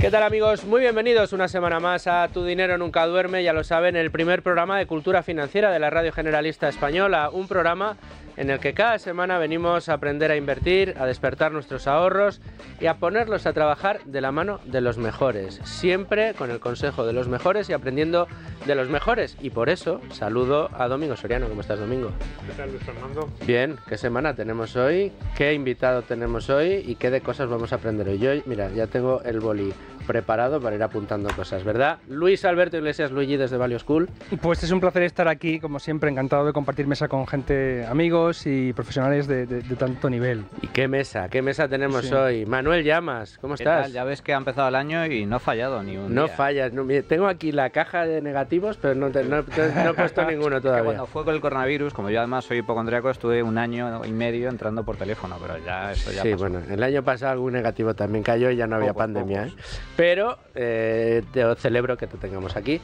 ¿Qué tal, amigos? Muy bienvenidos una semana más a Tu Dinero Nunca Duerme, ya lo saben, el primer programa de cultura financiera de la Radio Generalista Española, un programa en el que cada semana venimos a aprender a invertir, a despertar nuestros ahorros y a ponerlos a trabajar de la mano de los mejores, siempre con el consejo de los mejores y aprendiendo de los mejores. Y por eso saludo a Domingo Soriano. ¿Cómo estás, Domingo? ¿Qué tal, Luis Fernando? Bien, ¿qué semana tenemos hoy? ¿Qué invitado tenemos hoy? ¿Y qué de cosas vamos a aprender hoy? Yo, mira, ya tengo el boli preparado para ir apuntando cosas, ¿verdad? Luis Alberto Iglesias, Luigi, desde Value School. Pues es un placer estar aquí, como siempre, encantado de compartir mesa con gente, amigos y profesionales de tanto nivel. ¿Y qué mesa tenemos hoy? Manuel Llamas, ¿cómo estás? Tal? Ya ves que ha empezado el año y no ha fallado ni un No día. fallas, no, tengo aquí la caja de negativos, pero no he puesto ninguno todavía. Cuando fue con el coronavirus, como yo además soy hipocondríaco, estuve un año y medio entrando por teléfono, pero ya eso ya sí, pasó. bueno, el año pasado algún negativo también cayó y ya no había pandemia, pocos. Pero te celebro que te tengamos aquí.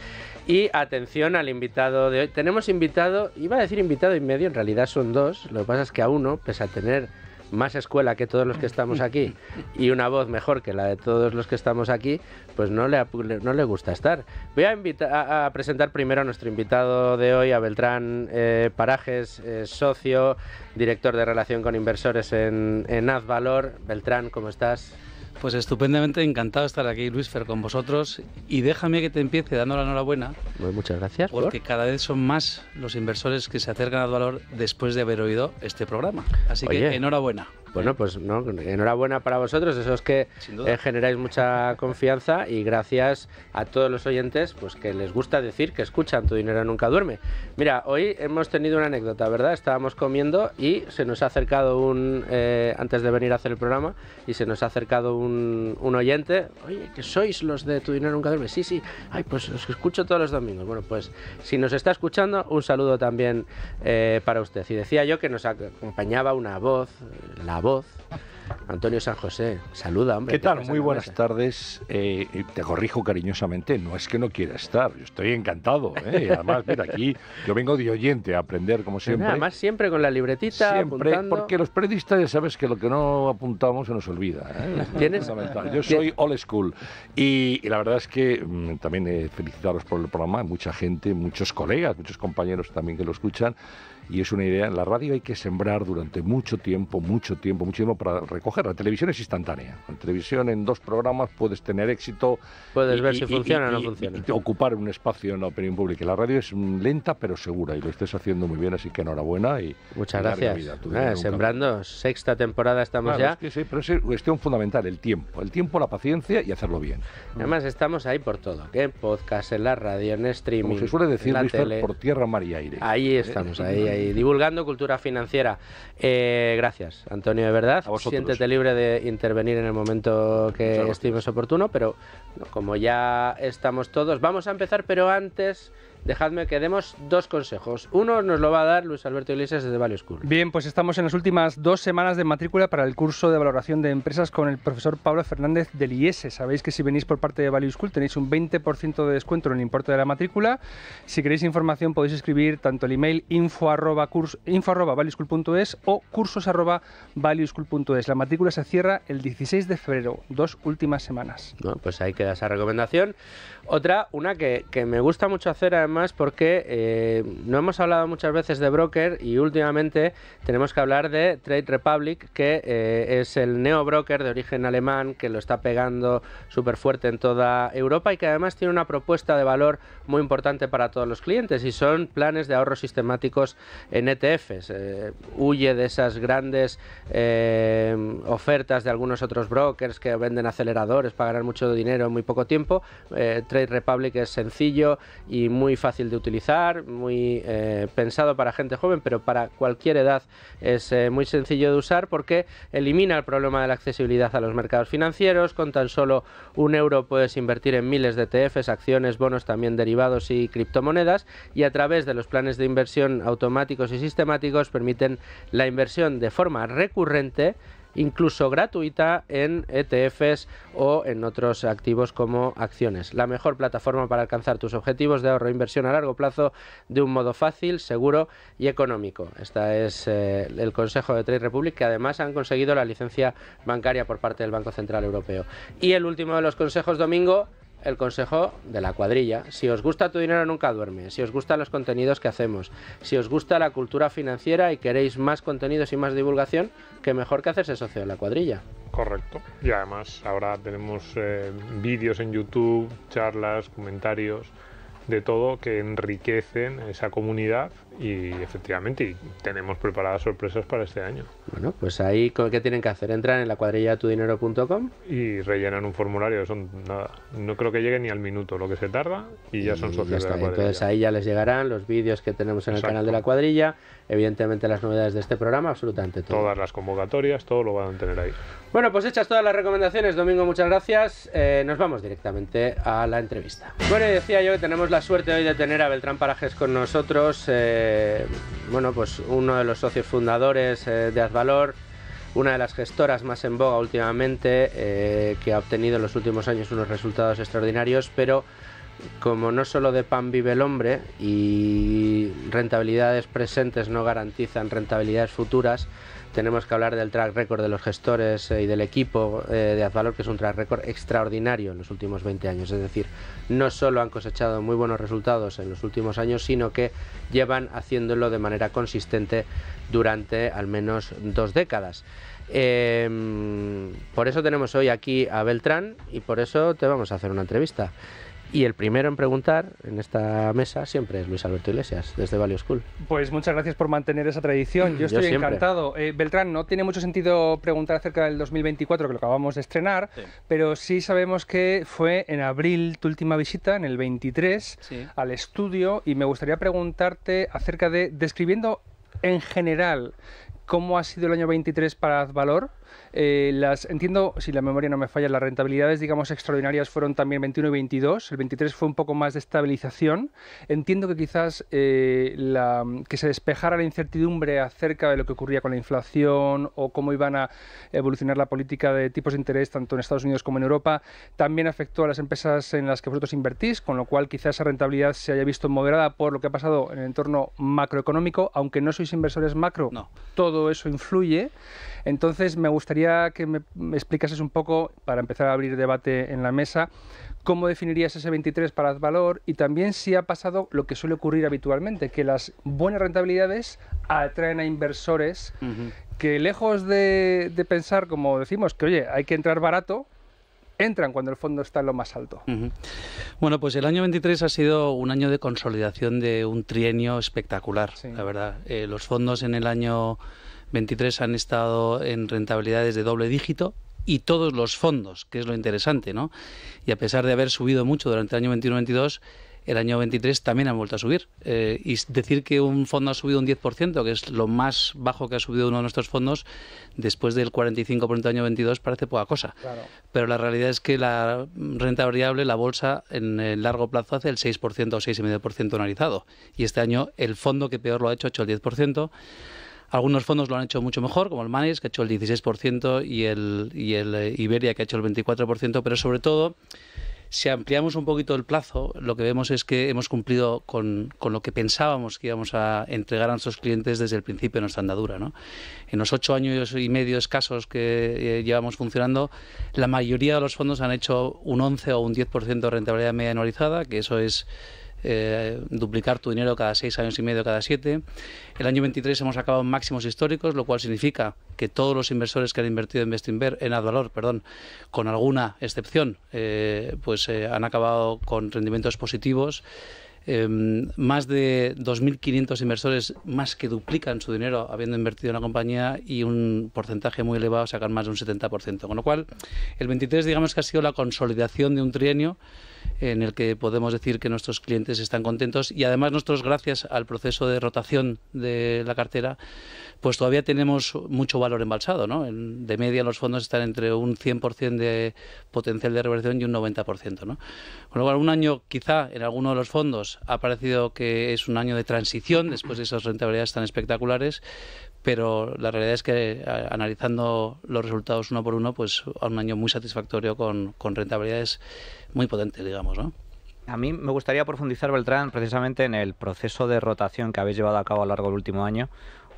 Y atención al invitado de hoy. Tenemos invitado, iba a decir invitado y medio, en realidad son dos. Lo que pasa es que a uno, pese a tener más escuela que todos los que estamos aquí y una voz mejor que la de todos los que estamos aquí, pues no le gusta estar. Voy a presentar primero a nuestro invitado de hoy, a Beltrán Parajes, socio, director de relación con inversores en Azvalor. Beltrán, ¿cómo estás? Pues estupendamente, encantado de estar aquí, Luis Fer, con vosotros. Y déjame que te empiece dando la enhorabuena. Pues muchas gracias. Porque cada vez son más los inversores que se acercan al valor después de haber oído este programa. Así que enhorabuena. Bueno, pues no, enhorabuena para vosotros, esos que generáis mucha confianza, y gracias a todos los oyentes pues que les gusta decir que escuchan Tu Dinero Nunca Duerme. Mira, hoy hemos tenido una anécdota, ¿verdad? Estábamos comiendo y se nos ha acercado antes de venir a hacer el programa, y se nos ha acercado un oyente. Oye, ¿que sois los de Tu Dinero Nunca Duerme? Sí. Ay, pues os escucho todos los domingos. Bueno, pues si nos está escuchando, un saludo también para usted. Y decía yo que nos acompañaba una voz, la voz, Antonio San José. Saluda, hombre. ¿Qué tal? Muy buenas tardes. Te corrijo cariñosamente, no es que no quiera estar, yo estoy encantado. Además, mira, aquí yo vengo de oyente a aprender, como siempre. Además, siempre con la libretita, siempre, apuntando. porque los periodistas ya sabes que lo que no apuntamos se nos olvida. ¿Tienes? Yo soy old school. Y la verdad es que también felicitaros por el programa, mucha gente, muchos colegas, muchos compañeros también que lo escuchan. Y es una idea, en la radio hay que sembrar durante mucho tiempo para recoger. La televisión es instantánea. En televisión, en 2 programas puedes tener éxito. Puedes ver si funciona o no funciona. Y ocupar un espacio en la opinión pública. La radio es lenta pero segura, y lo estés haciendo muy bien, así que enhorabuena. Muchas gracias. Sembrando, 6ª temporada estamos ya. Es que sí, pero es cuestión fundamental, el tiempo, la paciencia y hacerlo bien. Además estamos ahí por todo, en podcast, en la radio, en streaming, como se suele decir, en la Luis, tele. por tierra, mar y aire. Ahí estamos, ahí divulgando cultura financiera. Gracias, Antonio, de verdad. Siéntete libre de intervenir en el momento que estimes oportuno, pero como ya estamos todos, vamos a empezar, pero antes dejadme que demos 2 consejos. Uno nos lo va a dar Luis Alberto Iglesias desde Value School. Bien, pues estamos en las últimas 2 semanas de matrícula para el curso de valoración de empresas con el profesor Pablo Fernández del IES. Sabéis que si venís por parte de Value School tenéis un 20% de descuento en el importe de la matrícula. Si queréis información podéis escribir tanto el email info@valueschool.es o cursos@valueschool.es. La matrícula se cierra el 16 de febrero, 2 últimas semanas. Bueno, pues ahí queda esa recomendación. Una que me gusta mucho hacer, además, porque no hemos hablado muchas veces de broker, y últimamente tenemos que hablar de Trade Republic, que es el neobroker de origen alemán que lo está pegando súper fuerte en toda Europa, y que además tiene una propuesta de valor muy importante para todos los clientes, y son planes de ahorros sistemáticos en ETFs. Huye de esas grandes ofertas de algunos otros brokers que venden aceleradores para ganar mucho dinero en muy poco tiempo. Trade Republic es sencillo y muy fácil de utilizar, muy pensado para gente joven, pero para cualquier edad es muy sencillo de usar, porque elimina el problema de la accesibilidad a los mercados financieros. Con tan solo €1 puedes invertir en miles de ETFs, acciones, bonos, también derivados y criptomonedas, y a través de los planes de inversión automáticos y sistemáticos permiten la inversión de forma recurrente incluso gratuita en ETFs o en otros activos como acciones. La mejor plataforma para alcanzar tus objetivos de ahorro e inversión a largo plazo de un modo fácil, seguro y económico. Este es el consejo de Trade Republic, que además han conseguido la licencia bancaria por parte del Banco Central Europeo. Y el último de los consejos, Domingo, el consejo de la cuadrilla. Si os gusta Tu Dinero Nunca Duerme, si os gustan los contenidos que hacemos, si os gusta la cultura financiera y queréis más contenidos y más divulgación, qué mejor que hacerse socio de la cuadrilla. Correcto. Y además ahora tenemos vídeos en YouTube, charlas, comentarios, de todo que enriquecen esa comunidad y efectivamente tenemos preparadas sorpresas para este año. Bueno, pues ahí, ¿qué tienen que hacer? Entran en lacuadrillatudinero.com y rellenan un formulario. Son nada, no creo que llegue ni al minuto lo que se tarda y ya son socios de la cuadrilla. Entonces ahí ya les llegarán los vídeos que tenemos en el canal de la cuadrilla, evidentemente las novedades de este programa, absolutamente todo. Todas las convocatorias, todo lo van a tener ahí. Bueno, pues hechas todas las recomendaciones, Domingo, muchas gracias. Nos vamos directamente a la entrevista. Bueno, y decía yo que tenemos la suerte hoy de tener a Beltrán Parajes con nosotros. Bueno, pues uno de los socios fundadores de Advalor, una de las gestoras más en boga últimamente, que ha obtenido en los últimos años unos resultados extraordinarios, pero como no solo de pan vive el hombre y rentabilidades presentes no garantizan rentabilidades futuras, tenemos que hablar del track record de los gestores y del equipo de Advalor, que es un track record extraordinario en los últimos 20 años. Es decir, no solo han cosechado muy buenos resultados en los últimos años, sino que llevan haciéndolo de manera consistente durante al menos 2 décadas. Por eso tenemos hoy aquí a Beltrán y por eso te vamos a hacer una entrevista. Y el primero en preguntar en esta mesa siempre es Luis Alberto Iglesias, desde Value School. Pues muchas gracias por mantener esa tradición. Yo estoy encantado. Beltrán, no tiene mucho sentido preguntar acerca del 2024, que lo acabamos de estrenar, sí, pero sí sabemos que fue en abril tu última visita, en el 23, sí, al estudio, y me gustaría preguntarte acerca de, describiendo en general cómo ha sido el año 23 para Advalor. Entiendo, si la memoria no me falla, las rentabilidades, digamos, extraordinarias fueron también 21 y 22. El 23 fue un poco más de estabilización. Entiendo que quizás que se despejara la incertidumbre acerca de lo que ocurría con la inflación o cómo iban a evolucionar la política de tipos de interés tanto en Estados Unidos como en Europa, también afectó a las empresas en las que vosotros invertís, con lo cual quizás esa rentabilidad se haya visto moderada por lo que ha pasado en el entorno macroeconómico. Aunque no sois inversores macro, no, todo eso influye. Entonces me gustaría que me explicases un poco, para empezar a abrir debate en la mesa, cómo definirías ese 23 para Advalor y también si ha pasado lo que suele ocurrir habitualmente, que las buenas rentabilidades atraen a inversores que, lejos de pensar, como decimos, que oye, hay que entrar barato, entran cuando el fondo está en lo más alto. Bueno, pues el año 23 ha sido un año de consolidación de un trienio espectacular, sí, la verdad. Los fondos en el año 23 han estado en rentabilidades de doble dígito, y todos los fondos, que es lo interesante, ¿no? Y a pesar de haber subido mucho durante el año 21-22, el año 23 también han vuelto a subir. Y decir que un fondo ha subido un 10%, que es lo más bajo que ha subido uno de nuestros fondos, después del 45% del año 22, parece poca cosa. Claro. Pero la realidad es que la renta variable, la bolsa, en el largo plazo hace el 6% o 6,5% anualizado. Y este año el fondo que peor lo ha hecho el 10%. Algunos fondos lo han hecho mucho mejor, como el Manes, que ha hecho el 16%, y el Iberia, que ha hecho el 24%, pero sobre todo, si ampliamos un poquito el plazo, lo que vemos es que hemos cumplido con lo que pensábamos que íbamos a entregar a nuestros clientes desde el principio de nuestra andadura, ¿no? En los 8 años y medio escasos que llevamos funcionando, la mayoría de los fondos han hecho un 11 o un 10% de rentabilidad media anualizada, que eso es duplicar tu dinero cada 6 años y medio, cada 7. El año 23 hemos acabado en máximos históricos, lo cual significa que todos los inversores que han invertido en Advalor, con alguna excepción, han acabado con rendimientos positivos. Más de 2.500 inversores más que duplican su dinero habiendo invertido en la compañía, y un porcentaje muy elevado sacan más de un 70%. Con lo cual, el 23 digamos que ha sido la consolidación de un trienio en el que podemos decir que nuestros clientes están contentos, y además nosotros, gracias al proceso de rotación de la cartera, pues todavía tenemos mucho valor embalsado, ¿no? De media los fondos están entre un 100% de potencial de reversión y un 90%, ¿no? Con lo cual, un año quizá en alguno de los fondos ha parecido que es un año de transición después de esas rentabilidades tan espectaculares, pero la realidad es que analizando los resultados uno por uno, pues a un año muy satisfactorio con rentabilidades muy potentes, digamos, ¿no? A mí me gustaría profundizar, Beltrán, precisamente en el proceso de rotación que habéis llevado a cabo a lo largo del último año,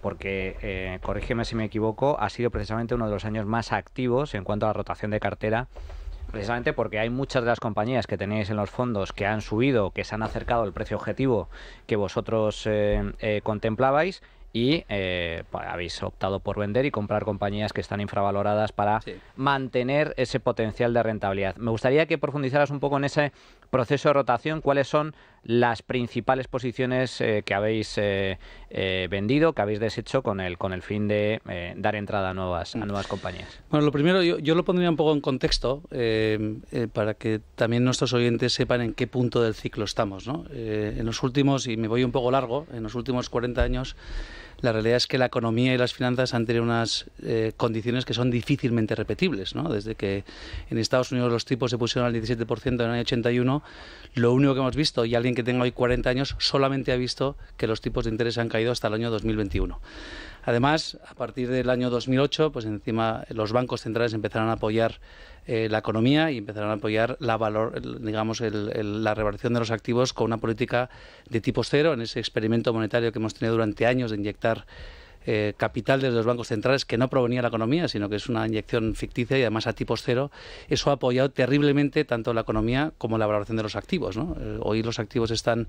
porque, corrígeme si me equivoco, ha sido precisamente uno de los años más activos en cuanto a la rotación de cartera, precisamente porque hay muchas de las compañías que tenéis en los fondos que han subido, que se han acercado al precio objetivo que vosotros contemplabais, y habéis optado por vender y comprar compañías que están infravaloradas para mantener ese potencial de rentabilidad. Me gustaría que profundizaras un poco en ese proceso de rotación. ¿Cuáles son las principales posiciones que habéis vendido, que habéis deshecho con el fin de dar entrada a nuevas compañías? Bueno, lo primero, yo lo pondría un poco en contexto para que también nuestros oyentes sepan en qué punto del ciclo estamos, ¿no? En los últimos, y me voy un poco largo, en los últimos 40 años, la realidad es que la economía y las finanzas han tenido unas condiciones que son difícilmente repetibles, ¿no? Desde que en Estados Unidos los tipos se pusieron al 17% en el año 81, lo único que hemos visto, y alguien que tenga hoy 40 años solamente ha visto que los tipos de interés han caído hasta el año 2021. Además, a partir del año 2008, pues encima los bancos centrales empezaron a apoyar la economía y empezaron a apoyar la revalorización de los activos con una política de tipos cero, en ese experimento monetario que hemos tenido durante años de inyectar capital desde los bancos centrales que no provenía de la economía, sino que es una inyección ficticia y además a tipos cero. Eso ha apoyado terriblemente tanto la economía como la valoración de los activos, ¿no? Hoy los activos están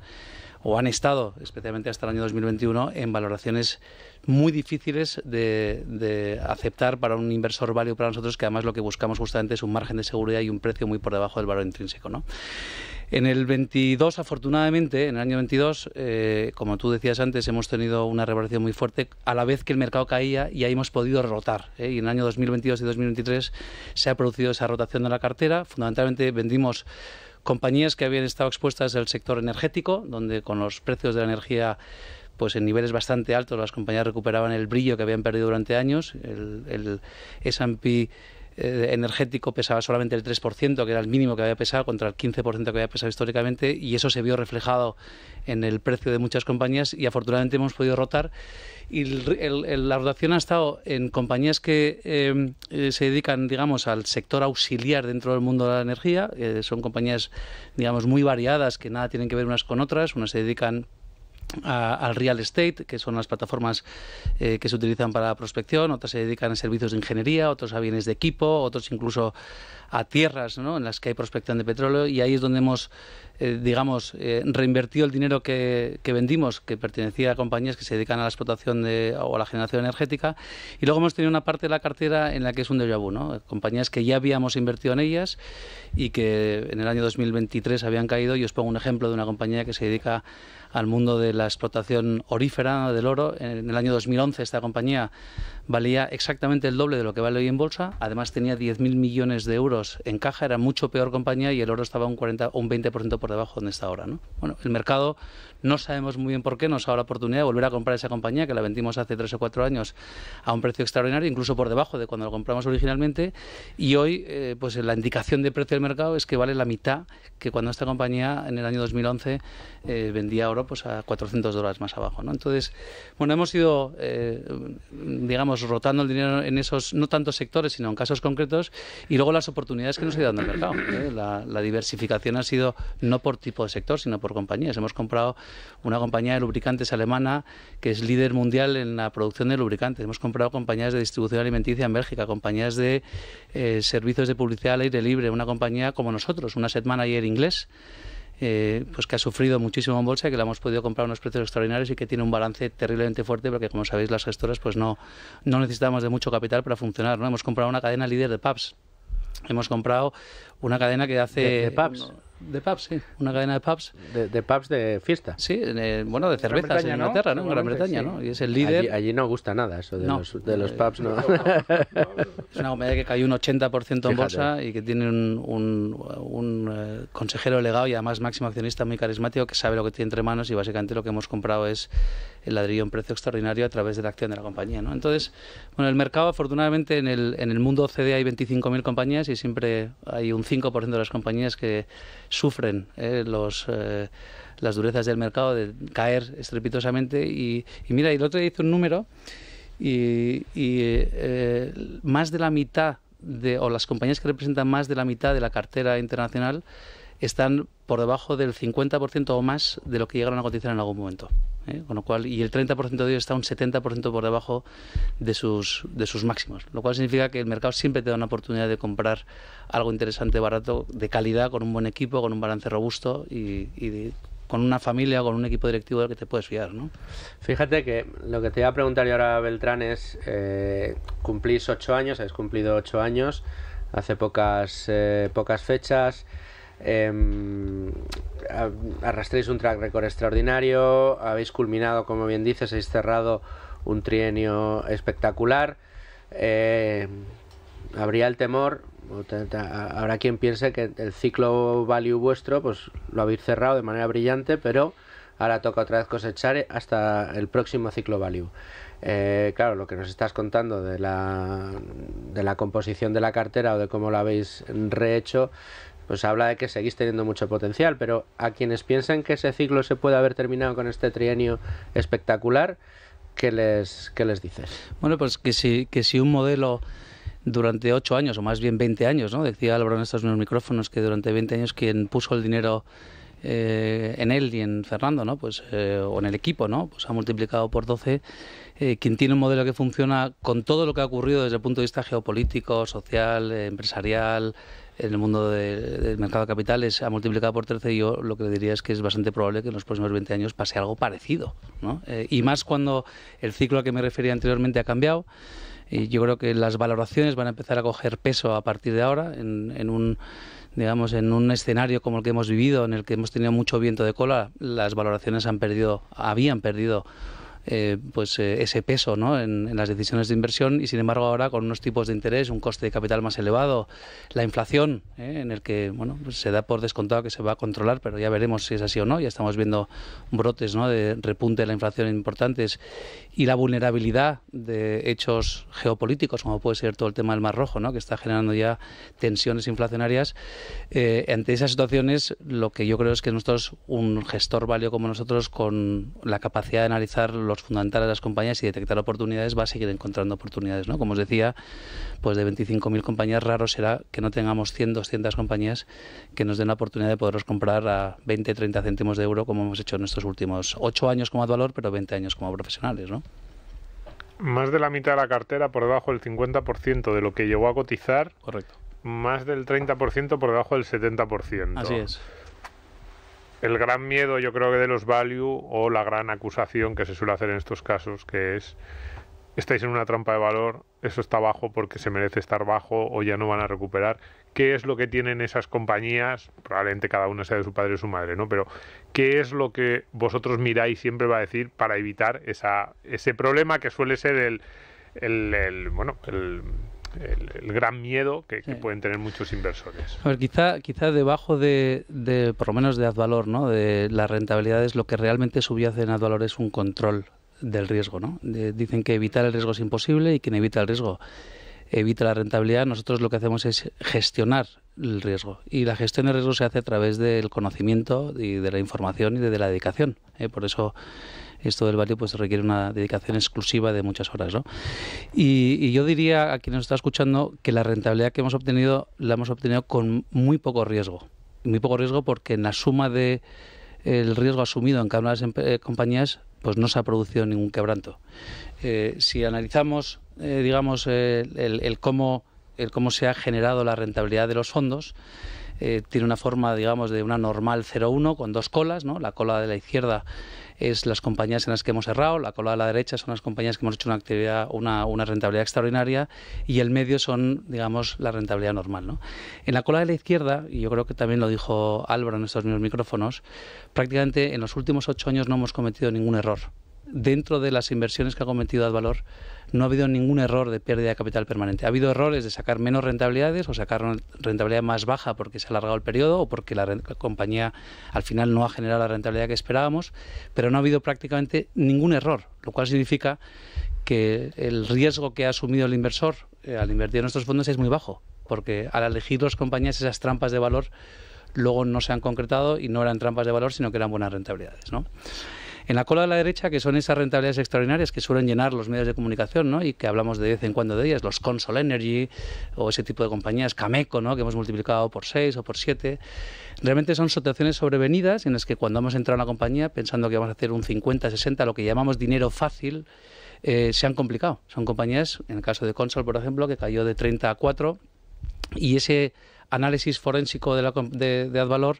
o han estado, especialmente hasta el año 2021, en valoraciones muy difíciles de aceptar para un inversor value para nosotros, que además lo que buscamos justamente es un margen de seguridad y un precio muy por debajo del valor intrínseco, ¿no? En el 22, afortunadamente, en el año 22, como tú decías antes, hemos tenido una revaloración muy fuerte a la vez que el mercado caía y ahí hemos podido rotar, y en el año 2022 y 2023 se ha producido esa rotación de la cartera. Fundamentalmente vendimos compañías que habían estado expuestas al sector energético, donde con los precios de la energía pues en niveles bastante altos las compañías recuperaban el brillo que habían perdido durante años. El S&P energético pesaba solamente el 3%, que era el mínimo que había pesado, contra el 15% que había pesado históricamente, y eso se vio reflejado en el precio de muchas compañías y afortunadamente hemos podido rotar. Y la rotación ha estado en compañías que se dedican, digamos, al sector auxiliar dentro del mundo de la energía. Son compañías, digamos, muy variadas, que nada tienen que ver unas con otras. Unas se dedican al real estate, que son las plataformas que se utilizan para la prospección, otras se dedican a servicios de ingeniería, otros a bienes de equipo, otros incluso a tierras, ¿no?, en las que hay prospección de petróleo, y ahí es donde hemos reinvertido el dinero que vendimos, que pertenecía a compañías que se dedican a la explotación o a la generación energética, y luego hemos tenido una parte de la cartera en la que es un déjà vu, ¿no? Compañías que ya habíamos invertido en ellas y que en el año 2023 habían caído, y os pongo un ejemplo de una compañía que se dedica al mundo de la explotación orífera del oro. En el año 2011 esta compañía valía exactamente el doble de lo que vale hoy en bolsa, además tenía 10.000 millones de euros en caja, era mucho peor compañía y el oro estaba un 20% por debajo donde está ahora, ¿no? Bueno, el mercado, no sabemos muy bien por qué, nos ha dado la oportunidad de volver a comprar esa compañía, que la vendimos hace 3 o 4 años a un precio extraordinario, incluso por debajo de cuando lo compramos originalmente, y hoy pues la indicación de precio del mercado es que vale la mitad que cuando esta compañía en el año 2011 vendía oro pues a $400 más abajo, ¿no? Entonces, bueno, hemos ido digamos, rotando el dinero en esos, no tantos sectores, sino en casos concretos, y luego las oportunidades que nos ha ido dando el mercado. La diversificación ha sido no por tipo de sector, sino por compañías. Hemos comprado una compañía de lubricantes alemana que es líder mundial en la producción de lubricantes. Hemos comprado compañías de distribución alimenticia en Bélgica, compañías de servicios de publicidad al aire libre, una compañía como nosotros, un asset manager inglés, pues que ha sufrido muchísimo en bolsa y que la hemos podido comprar a unos precios extraordinarios y que tiene un balance terriblemente fuerte, porque como sabéis las gestoras pues no necesitamos de mucho capital para funcionar, ¿no? Hemos comprado una cadena líder de pubs. Hemos comprado una cadena que hace... ¿De pubs? De pubs, sí. Una cadena de pubs. ¿De pubs de fiesta? Sí, bueno, de cervezas en Inglaterra, ¿no? En Gran Bretaña, sí. ¿no? Y es el líder... Allí no gusta nada eso de los pubs, ¿no? Es una compañía que cayó un 80% en bolsa y que tiene un consejero delegado y además máximo accionista muy carismático que sabe lo que tiene entre manos, y básicamente lo que hemos comprado es el ladrillo en precio extraordinario a través de la acción de la compañía, ¿no? Entonces, bueno, el mercado, afortunadamente, en el mundo OCDE hay 25.000 compañías y siempre hay un 5% de las compañías que sufren las durezas del mercado de caer estrepitosamente. Y mira, y el otro día hice un número más de la mitad o las compañías que representan más de la mitad de la cartera internacional están por debajo del 50% o más de lo que llegaron a cotizar en algún momento. Con lo cual, y el 30% de ellos está un 70% por debajo de sus máximos, lo cual significa que el mercado siempre te da una oportunidad de comprar algo interesante, barato, de calidad, con un buen equipo, con un balance robusto con una familia o con un equipo directivo del que te puedes fiar, ¿no? Fíjate que lo que te iba a preguntar yo ahora, Beltrán, es cumplís 8 años, habéis cumplido 8 años hace pocas fechas. Arrastréis un track record extraordinario, habéis culminado, como bien dices, habéis cerrado un trienio espectacular. Habría el temor, habrá quien piense que el ciclo value vuestro pues lo habéis cerrado de manera brillante, pero ahora toca otra vez cosechar hasta el próximo ciclo value. Claro, lo que nos estás contando de la composición de la cartera o de cómo lo habéis rehecho, pues habla de que seguís teniendo mucho potencial, pero a quienes piensen que ese ciclo se puede haber terminado con este trienio espectacular, ¿qué les dices? Bueno, pues que si un modelo durante 8 años, o más bien 20 años, ¿no? Decía Álvaro en estos mismos micrófonos que durante 20 años quien puso el dinero en él y en Fernando, ¿no? Pues, o en el equipo, ¿no? Pues ha multiplicado por 12. Quien tiene un modelo que funciona con todo lo que ha ocurrido desde el punto de vista geopolítico, social, empresarial, en el mundo del mercado de capitales, ha multiplicado por 13, y yo lo que le diría es que es bastante probable que en los próximos 20 años pase algo parecido, ¿no? Y más cuando el ciclo al que me refería anteriormente ha cambiado. Y yo creo que las valoraciones van a empezar a coger peso a partir de ahora en un escenario como el que hemos vivido, en el que hemos tenido mucho viento de cola. Las valoraciones habían perdido ese peso, ¿no? en las decisiones de inversión, y sin embargo ahora con unos tipos de interés, un coste de capital más elevado, la inflación, en el que pues se da por descontado que se va a controlar, pero ya veremos si es así o no. Ya estamos viendo brotes, ¿no? de repunte de la inflación importantes, y la vulnerabilidad de hechos geopolíticos, como puede ser todo el tema del Mar Rojo, ¿no? que está generando ya tensiones inflacionarias. Ante esas situaciones, lo que yo creo es que nosotros, un gestor value como nosotros, con la capacidad de analizar los fundamentales de las compañías y detectar oportunidades, va a seguir encontrando oportunidades, ¿no? Como os decía, pues de 25.000 compañías, raro será que no tengamos 100, 200 compañías que nos den la oportunidad de poderlos comprar a 20, 30 céntimos de euro, como hemos hecho en estos últimos 8 años como Advalor, pero 20 años como profesionales, ¿no? Más de la mitad de la cartera por debajo del 50% de lo que llegó a cotizar. Correcto. Más del 30% por debajo del 70%. Así es. El gran miedo, yo creo que de los value, o la gran acusación que se suele hacer en estos casos, que es: estáis en una trampa de valor, eso está bajo porque se merece estar bajo, o ya no van a recuperar. ¿Qué es lo que tienen esas compañías? Probablemente cada una sea de su padre o su madre, ¿no? Pero ¿qué es lo que vosotros miráis, siempre va a decir, para evitar ese problema que suele ser el gran miedo que pueden tener muchos inversores? A ver, quizá debajo de por lo menos de Advalor, ¿no? de las rentabilidades, lo que realmente subyace en Advalor es un control del riesgo, ¿no? Dicen que evitar el riesgo es imposible, y quien evita el riesgo evita la rentabilidad. Nosotros lo que hacemos es gestionar el riesgo, y la gestión del riesgo se hace a través del conocimiento y de la información y de la dedicación. Por eso esto del value pues requiere una dedicación exclusiva de muchas horas, ¿no? Y yo diría a quien nos está escuchando que la rentabilidad que hemos obtenido la hemos obtenido con muy poco riesgo. Muy poco riesgo porque en la suma de el riesgo asumido en cada una de las compañías pues no se ha producido ningún quebranto. Si analizamos el cómo se ha generado la rentabilidad de los fondos, tiene una forma, digamos, de una normal 0,1 con dos colas, ¿no? La cola de la izquierda es las compañías en las que hemos cerrado, la cola de la derecha son las compañías que hemos hecho una rentabilidad extraordinaria, y el medio son, digamos, la rentabilidad normal, ¿no? En la cola de la izquierda, y yo creo que también lo dijo Álvaro en estos mismos micrófonos, prácticamente en los últimos 8 años no hemos cometido ningún error. Dentro de las inversiones que ha cometido Advalor no ha habido ningún error de pérdida de capital permanente. Ha habido errores de sacar menos rentabilidades o sacar rentabilidad más baja porque se ha alargado el periodo o porque la compañía al final no ha generado la rentabilidad que esperábamos, pero no ha habido prácticamente ningún error, lo cual significa que el riesgo que ha asumido el inversor al invertir en nuestros fondos es muy bajo, porque al elegir las compañías esas trampas de valor luego no se han concretado y no eran trampas de valor, sino que eran buenas rentabilidades, ¿no? En la cola de la derecha, que son esas rentabilidades extraordinarias que suelen llenar los medios de comunicación, ¿no? Y que hablamos de vez en cuando de ellas, los Consol Energy o ese tipo de compañías, Cameco, ¿no? Que hemos multiplicado por 6 o por 7. Realmente son situaciones sobrevenidas en las que cuando hemos entrado en la compañía pensando que vamos a hacer un 50, 60, lo que llamamos dinero fácil, se han complicado. Son compañías, en el caso de Consol, por ejemplo, que cayó de 30 a 4, y ese análisis forénsico de Advalor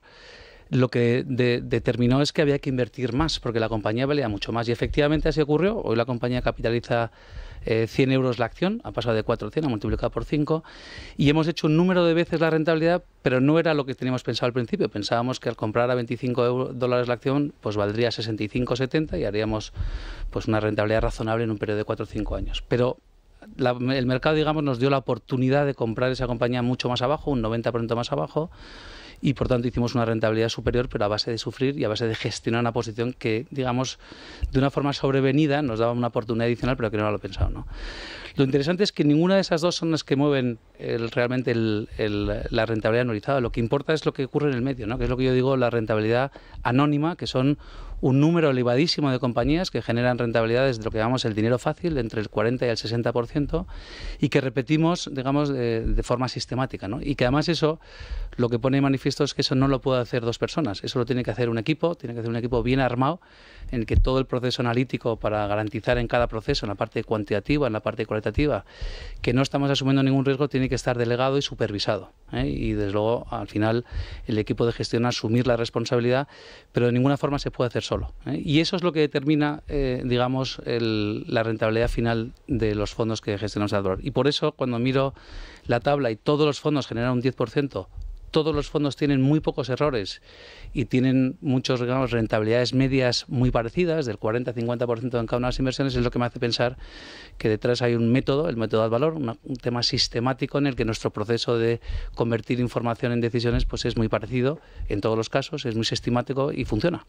lo que determinó es que había que invertir más, porque la compañía valía mucho más. Y efectivamente así ocurrió. Hoy la compañía capitaliza 100 euros la acción, ha pasado de 4 a 100, ha multiplicado por 5, y hemos hecho un número de veces la rentabilidad, pero no era lo que teníamos pensado al principio. Pensábamos que al comprar a $25 la acción, pues valdría 65 o 70 y haríamos pues una rentabilidad razonable en un periodo de 4 o 5 años. Pero el mercado, digamos, nos dio la oportunidad de comprar esa compañía mucho más abajo, un 90% más abajo, y por tanto hicimos una rentabilidad superior, pero a base de sufrir y a base de gestionar una posición que, digamos, de una forma sobrevenida nos daba una oportunidad adicional, pero que no era lo pensado, ¿no? Lo interesante es que ninguna de esas dos son las que mueven realmente la rentabilidad anualizada. Lo que importa es lo que ocurre en el medio, ¿no? Que es lo que yo digo, la rentabilidad anónima, que son un número elevadísimo de compañías que generan rentabilidades de lo que llamamos el dinero fácil, de entre el 40 y el 60%, y que repetimos, digamos, de forma sistemática, ¿no? Y que además eso, lo que pone de manifiesto es que eso no lo puede hacer dos personas, eso lo tiene que hacer un equipo, tiene que hacer un equipo bien armado, en el que todo el proceso analítico, para garantizar en cada proceso, en la parte cuantitativa, en la parte cualitativa, que no estamos asumiendo ningún riesgo, tiene que estar delegado y supervisado, ¿eh? Y desde luego, al final, el equipo de gestión asumir la responsabilidad, pero de ninguna forma se puede hacer solo, ¿eh? Y eso es lo que determina, digamos, la rentabilidad final de los fondos que gestionamos Advalor. Y por eso, cuando miro la tabla y todos los fondos generan un 10%, todos los fondos tienen muy pocos errores y tienen muchos, digamos, rentabilidades medias muy parecidas, del 40-50% en cada una de las inversiones, es lo que me hace pensar que detrás hay un método, el método Advalor, un tema sistemático en el que nuestro proceso de convertir información en decisiones pues es muy parecido en todos los casos, es muy sistemático y funciona.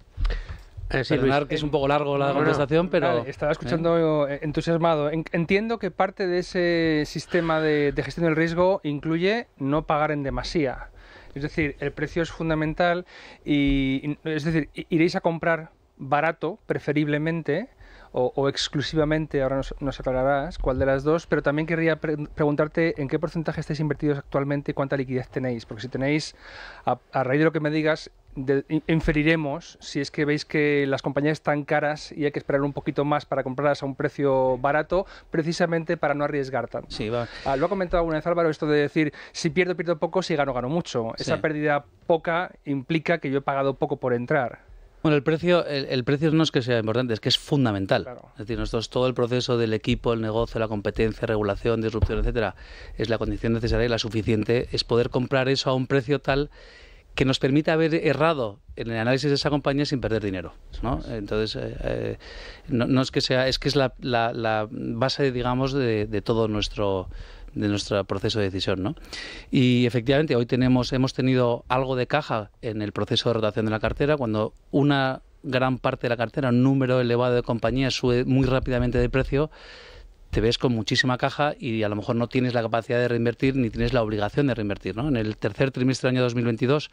Sí, Luis, que es un poco largo la contestación, pero... Vale, estaba escuchando entusiasmado. Entiendo que parte de ese sistema de gestión del riesgo incluye no pagar en demasía. Es decir, el precio es fundamental y es decir, iréis a comprar barato, preferiblemente, o exclusivamente, ahora nos aclararás cuál de las dos, pero también querría preguntarte en qué porcentaje estáis invertidos actualmente y cuánta liquidez tenéis, porque si tenéis, a raíz de lo que me digas, inferiremos si es que veis que las compañías están caras y hay que esperar un poquito más para comprarlas a un precio barato, precisamente para no arriesgar tanto. Sí, va. Lo ha comentado alguna vez Álvaro, esto de decir, si pierdo poco, si gano mucho. Sí. Esa pérdida poca implica que yo he pagado poco por entrar. Bueno, el precio no es que sea importante, es que es fundamental. Claro. Es decir, nosotros todo el proceso del equipo, el negocio, la competencia, regulación, disrupción, etcétera, es la condición necesaria y la suficiente, es poder comprar eso a un precio tal que nos permita haber errado en el análisis de esa compañía sin perder dinero, ¿no? Entonces, no es que sea, es que es la base, digamos, de todo nuestro proceso de decisión, ¿no? Y efectivamente hoy hemos tenido algo de caja en el proceso de rotación de la cartera. Cuando una gran parte de la cartera, un número elevado de compañías sube muy rápidamente de precio, te ves con muchísima caja y a lo mejor no tienes la capacidad de reinvertir ni tienes la obligación de reinvertir, ¿no? En el tercer trimestre del año 2022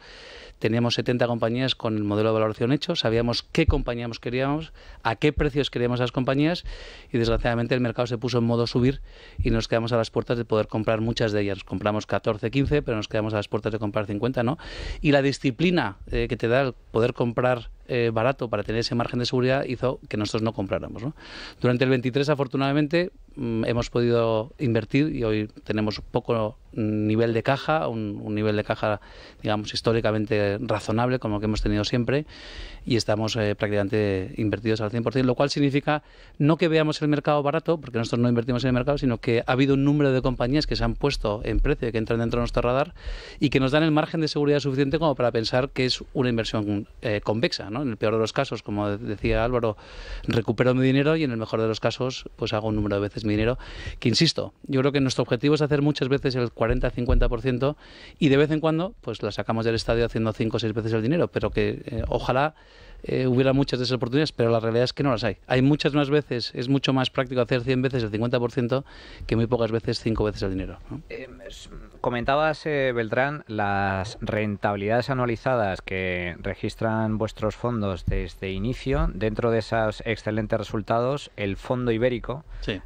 teníamos 70 compañías con el modelo de valoración hecho, sabíamos qué compañías queríamos, a qué precios queríamos a las compañías y desgraciadamente el mercado se puso en modo subir y nos quedamos a las puertas de poder comprar muchas de ellas. Compramos 14, 15, pero nos quedamos a las puertas de comprar 50, ¿no? Y la disciplina que te da el poder comprar barato para tener ese margen de seguridad hizo que nosotros no compráramos, ¿no? Durante el 23, afortunadamente, hemos podido invertir y hoy tenemos poco nivel de caja, un nivel de caja, digamos, históricamente razonable, como el que hemos tenido siempre, y estamos prácticamente invertidos al 100%, lo cual significa no que veamos el mercado barato, porque nosotros no invertimos en el mercado, sino que ha habido un número de compañías que se han puesto en precio y que entran dentro de nuestro radar y que nos dan el margen de seguridad suficiente como para pensar que es una inversión convexa, ¿no? En el peor de los casos, como decía Álvaro, recupero mi dinero y en el mejor de los casos pues hago un número de veces mi dinero, que insisto, yo creo que nuestro objetivo es hacer muchas veces el 40-50% y de vez en cuando pues la sacamos del estadio haciendo 5 o 6 veces el dinero, pero que ojalá hubiera muchas de esas oportunidades, pero la realidad es que no las hay. Hay muchas más veces, es mucho más práctico hacer 100 veces el 50% que muy pocas veces 5 veces el dinero, ¿no? Comentabas, Beltrán, las rentabilidades anualizadas que registran vuestros fondos desde inicio. Dentro de esos excelentes resultados, el fondo ibérico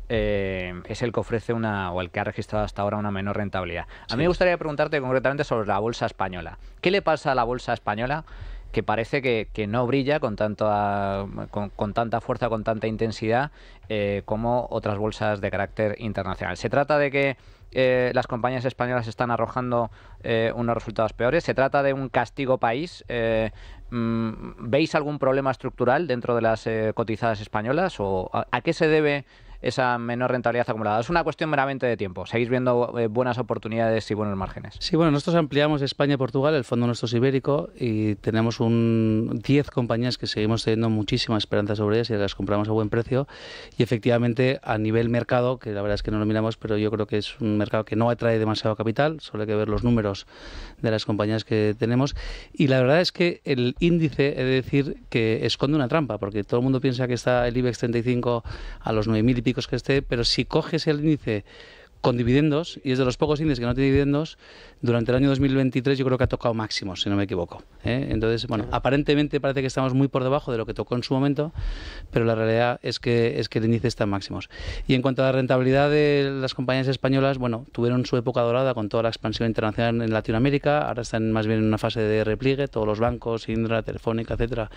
es el que ofrece o el que ha registrado hasta ahora una menor rentabilidad. A mí me gustaría preguntarte concretamente sobre la bolsa española. ¿Qué le pasa a la bolsa española que parece que no brilla con tanta fuerza, con tanta intensidad como otras bolsas de carácter internacional? ¿Se trata de que las compañías españolas están arrojando unos resultados peores? ¿Se trata de un castigo país? ¿Veis algún problema estructural dentro de las cotizadas españolas? ¿O a qué se debe esa menor rentabilidad acumulada? ¿Es una cuestión meramente de tiempo? ¿Seguís viendo buenas oportunidades y buenos márgenes? Sí, bueno, nosotros ampliamos España y Portugal, el fondo nuestro es ibérico, y tenemos 10 compañías que seguimos teniendo muchísima esperanza sobre ellas y las compramos a buen precio. Y efectivamente, a nivel mercado, que la verdad es que no lo miramos, pero yo creo que es un mercado que no atrae demasiado capital, solo hay que ver los números de las compañías que tenemos. Y la verdad es que el índice, he de decir, que esconde una trampa, porque todo el mundo piensa que está el IBEX 35 a los 9.000 y pico que esté, pero si coges el índice con dividendos, y es de los pocos índices que no tiene dividendos, durante el año 2023 yo creo que ha tocado máximos, si no me equivoco, ¿eh? Entonces, bueno, aparentemente parece que estamos muy por debajo de lo que tocó en su momento, pero la realidad es que el índice está en máximos. Y en cuanto a la rentabilidad de las compañías españolas, bueno, tuvieron su época dorada con toda la expansión internacional en Latinoamérica, ahora están más bien en una fase de repliegue, todos los bancos, Indra, Telefónica, etcétera,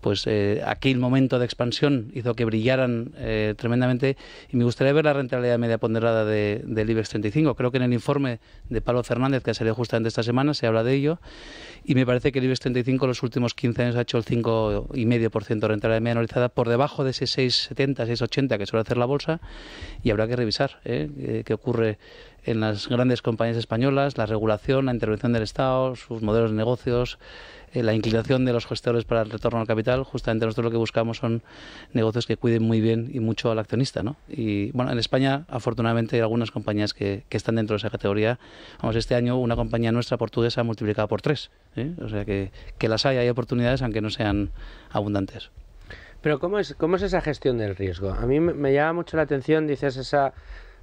pues aquel momento de expansión hizo que brillaran tremendamente, y me gustaría ver la rentabilidad media ponderada del IBEX 35. Creo que en el informe de Pablo Fernández, que ha salido justamente esta semana, se habla de ello, y me parece que el IBEX 35 en los últimos 15 años ha hecho el 5,5% de rentabilidad media anualizada, por debajo de ese 6,70, 6,80 que suele hacer la bolsa, y habrá que revisar qué ocurre en las grandes compañías españolas, la regulación, la intervención del Estado, sus modelos de negocios, la inclinación de los gestores para el retorno al capital. Justamente nosotros lo que buscamos son negocios que cuiden muy bien y mucho al accionista, ¿no? Y bueno, en España afortunadamente hay algunas compañías que están dentro de esa categoría. Vamos, este año una compañía nuestra portuguesa ha multiplicado por 3, ¿eh? O sea que las hay oportunidades, aunque no sean abundantes. Pero ¿cómo es esa gestión del riesgo? A mí me llama mucho la atención, dices,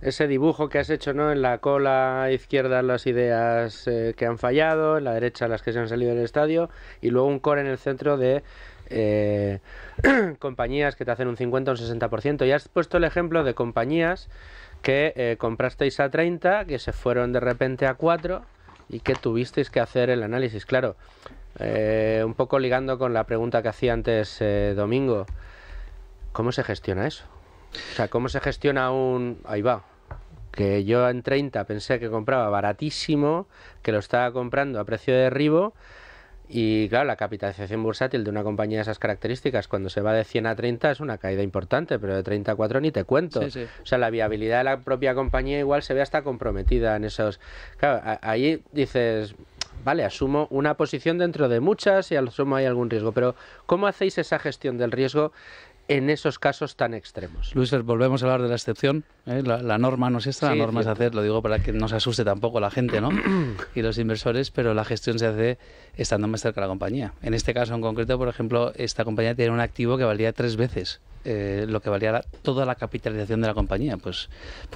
ese dibujo que has hecho, ¿no? En la cola izquierda las ideas que han fallado, en la derecha las que se han salido del estadio, y luego un core en el centro de compañías que te hacen un 50 o un 60%. Y has puesto el ejemplo de compañías que comprasteis a 30, que se fueron de repente a 4 y que tuvisteis que hacer el análisis. Claro, un poco ligando con la pregunta que hacía antes Domingo, ¿cómo se gestiona eso? O sea, ¿cómo se gestiona ahí va, que yo en 30 pensé que compraba baratísimo, que lo estaba comprando a precio de derribo, y claro, la capitalización bursátil de una compañía de esas características, cuando se va de 100 a 30 es una caída importante, pero de 30 a 4 ni te cuento. Sí. O sea, la viabilidad de la propia compañía igual se ve hasta comprometida en esos... Claro, ahí dices, vale, asumo una posición dentro de muchas y asumo ahí algún riesgo, pero ¿cómo hacéis esa gestión del riesgo en esos casos tan extremos? Luis, volvemos a hablar de la excepción, ¿eh? La norma no es esta, la norma es hacer, lo digo para que no se asuste tampoco la gente, ¿no? Y los inversores, pero la gestión se hace estando más cerca de la compañía. En este caso en concreto, por ejemplo, esta compañía tiene un activo que valía 3 veces lo que valía toda la capitalización de la compañía. Pues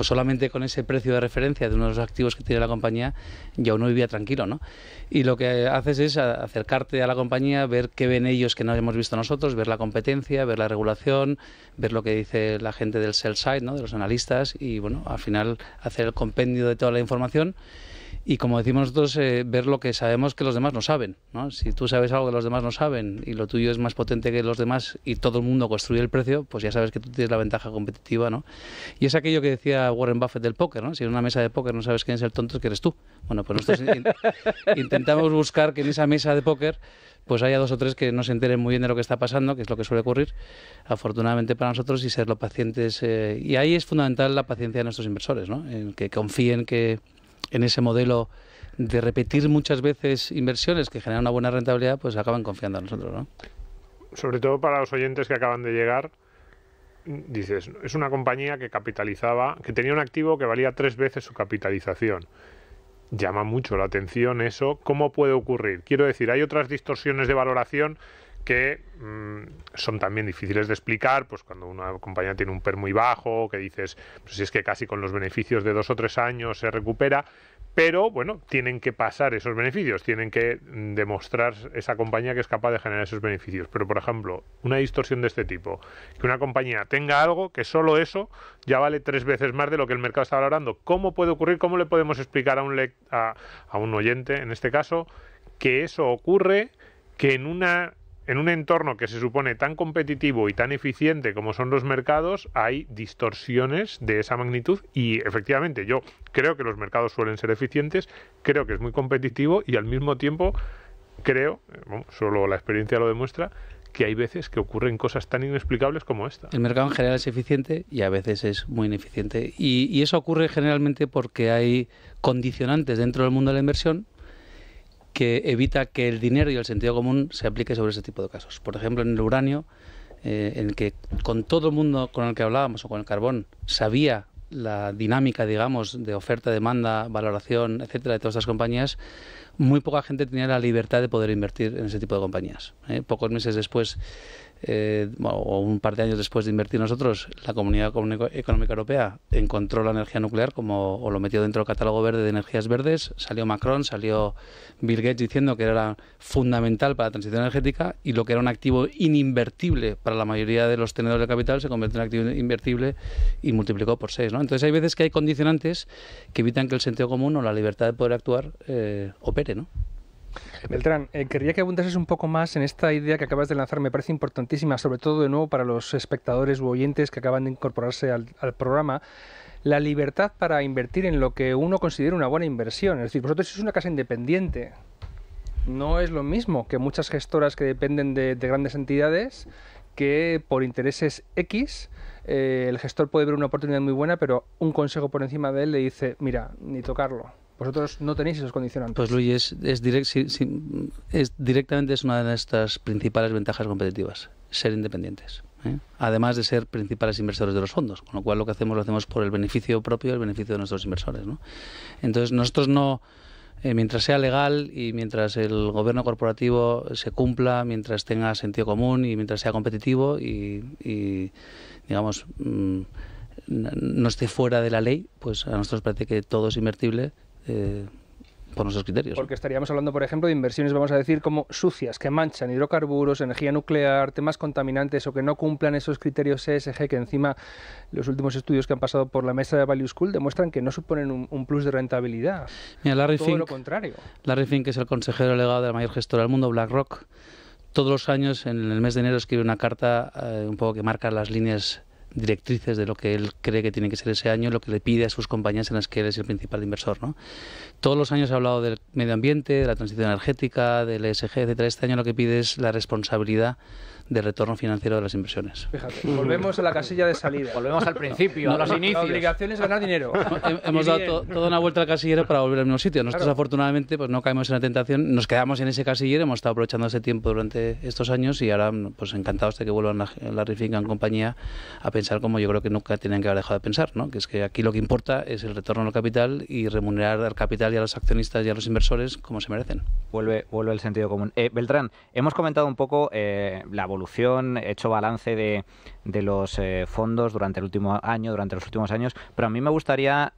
solamente con ese precio de referencia de uno de los activos que tiene la compañía ya uno vivía tranquilo, ¿no? Y lo que haces es acercarte a la compañía, ver qué ven ellos que no hemos visto nosotros, ver la competencia, ver la regulación, ver lo que dice la gente del sell side, ¿no? De los analistas, y bueno, al final hacer el compendio de toda la información. Y como decimos nosotros, ver lo que sabemos que los demás no saben, ¿no? Si tú sabes algo que los demás no saben y lo tuyo es más potente que los demás y todo el mundo construye el precio, pues ya sabes que tú tienes la ventaja competitiva, ¿no? Y es aquello que decía Warren Buffett del póker, ¿no? Si en una mesa de póker no sabes quién es el tonto, es que eres tú. Bueno, pues nosotros intentamos buscar que en esa mesa de póker pues haya 2 o 3 que no se enteren muy bien de lo que está pasando, que es lo que suele ocurrir, afortunadamente para nosotros, y ser los pacientes. Y ahí es fundamental la paciencia de nuestros inversores, ¿no? En que confíen en ese modelo de repetir muchas veces inversiones que generan una buena rentabilidad, pues acaban confiando en nosotros, ¿no? Sobre todo para los oyentes que acaban de llegar, dices, es una compañía que tenía un activo que valía 3 veces su capitalización. Llama mucho la atención eso. ¿Cómo puede ocurrir? Quiero decir, hay otras distorsiones de valoración que son también difíciles de explicar, pues cuando una compañía tiene un PER muy bajo, que dices, pues si es que casi con los beneficios de 2 o 3 años se recupera, pero bueno, tienen que pasar esos beneficios, tienen que demostrar esa compañía que es capaz de generar esos beneficios. Pero, por ejemplo, una distorsión de este tipo, que una compañía tenga algo que solo eso ya vale 3 veces más de lo que el mercado está valorando. ¿Cómo puede ocurrir? ¿Cómo le podemos explicar a un oyente, en este caso, que eso ocurre, que en un entorno que se supone tan competitivo y tan eficiente como son los mercados, hay distorsiones de esa magnitud? Y efectivamente yo creo que los mercados suelen ser eficientes, creo que es muy competitivo y al mismo tiempo creo, solo la experiencia lo demuestra, que hay veces que ocurren cosas tan inexplicables como esta. El mercado en general es eficiente y a veces es muy ineficiente. Y eso ocurre generalmente porque hay condicionantes dentro del mundo de la inversión que evita que el dinero y el sentido común se aplique sobre ese tipo de casos. Por ejemplo, en el uranio, en el que con todo el mundo con el que hablábamos, o con el carbón, sabía la dinámica, digamos, de oferta, demanda, valoración, etcétera, de todas estas compañías, muy poca gente tenía la libertad de poder invertir en ese tipo de compañías. Pocos meses después, o un par de años después de invertir nosotros, la Comunidad Económica Europea encontró la energía nuclear o lo metió dentro del catálogo verde de energías verdes. Salió Macron, salió Bill Gates diciendo que era fundamental para la transición energética, y lo que era un activo ininvertible para la mayoría de los tenedores de capital se convirtió en activo invertible y multiplicó por 6, ¿no? Entonces hay veces que hay condicionantes que evitan que el sentido común o la libertad de poder actuar opere, ¿no? Beltrán, querría que abundases un poco más en esta idea que acabas de lanzar, me parece importantísima, sobre todo de nuevo para los espectadores u oyentes que acaban de incorporarse al programa, la libertad para invertir en lo que uno considera una buena inversión. Es decir, vosotros sois una casa independiente, no es lo mismo que muchas gestoras que dependen de grandes entidades, que por intereses X el gestor puede ver una oportunidad muy buena, pero un consejo por encima de él le dice, mira, ni tocarlo. Vosotros no tenéis esos condicionantes. Pues Luis, directamente es una de nuestras principales ventajas competitivas, ser independientes, además de ser principales inversores de los fondos, con lo cual lo hacemos por el beneficio propio y el beneficio de nuestros inversores, ¿no? Entonces nosotros no, mientras sea legal y mientras el gobierno corporativo se cumpla, mientras tenga sentido común y mientras sea competitivo y digamos no esté fuera de la ley, pues a nosotros parece que todo es invertible por nuestros criterios. Porque estaríamos hablando, por ejemplo, de inversiones, vamos a decir, como sucias, que manchan hidrocarburos, energía nuclear, temas contaminantes o que no cumplan esos criterios ESG, que encima los últimos estudios que han pasado por la mesa de Value School demuestran que no suponen un plus de rentabilidad. Mira, Larry todo Fink, lo contrario. Larry Fink, que es el consejero delegado de la mayor gestora del mundo, BlackRock, todos los años en el mes de enero escribe una carta un poco que marca las líneas directrices de lo que él cree que tiene que ser ese año, lo que le pide a sus compañías en las que él es el principal inversor, ¿no? Todos los años ha hablado del medio ambiente, de la transición energética, del ESG, etcétera. Este año lo que pide es la responsabilidad de retorno financiero de las inversiones. Fíjate, volvemos a la casilla de salida. Volvemos al principio, a los inicios. La obligación es ganar dinero. Hemos dado toda una vuelta al casillero para volver al mismo sitio. Nosotros, afortunadamente, pues no caemos en la tentación, nos quedamos en ese casillero, hemos estado aprovechando ese tiempo durante estos años y ahora pues encantados de que vuelvan la Fink en compañía a pensar como yo creo que nunca tienen que haber dejado de pensar, ¿no? Que es que aquí lo que importa es el retorno al capital y remunerar al capital y a los accionistas y a los inversores como se merecen. Vuelve el sentido común. Beltrán, hemos comentado un poco la evolución, hecho balance de los fondos durante el último año, durante los últimos años, pero a mí me gustaría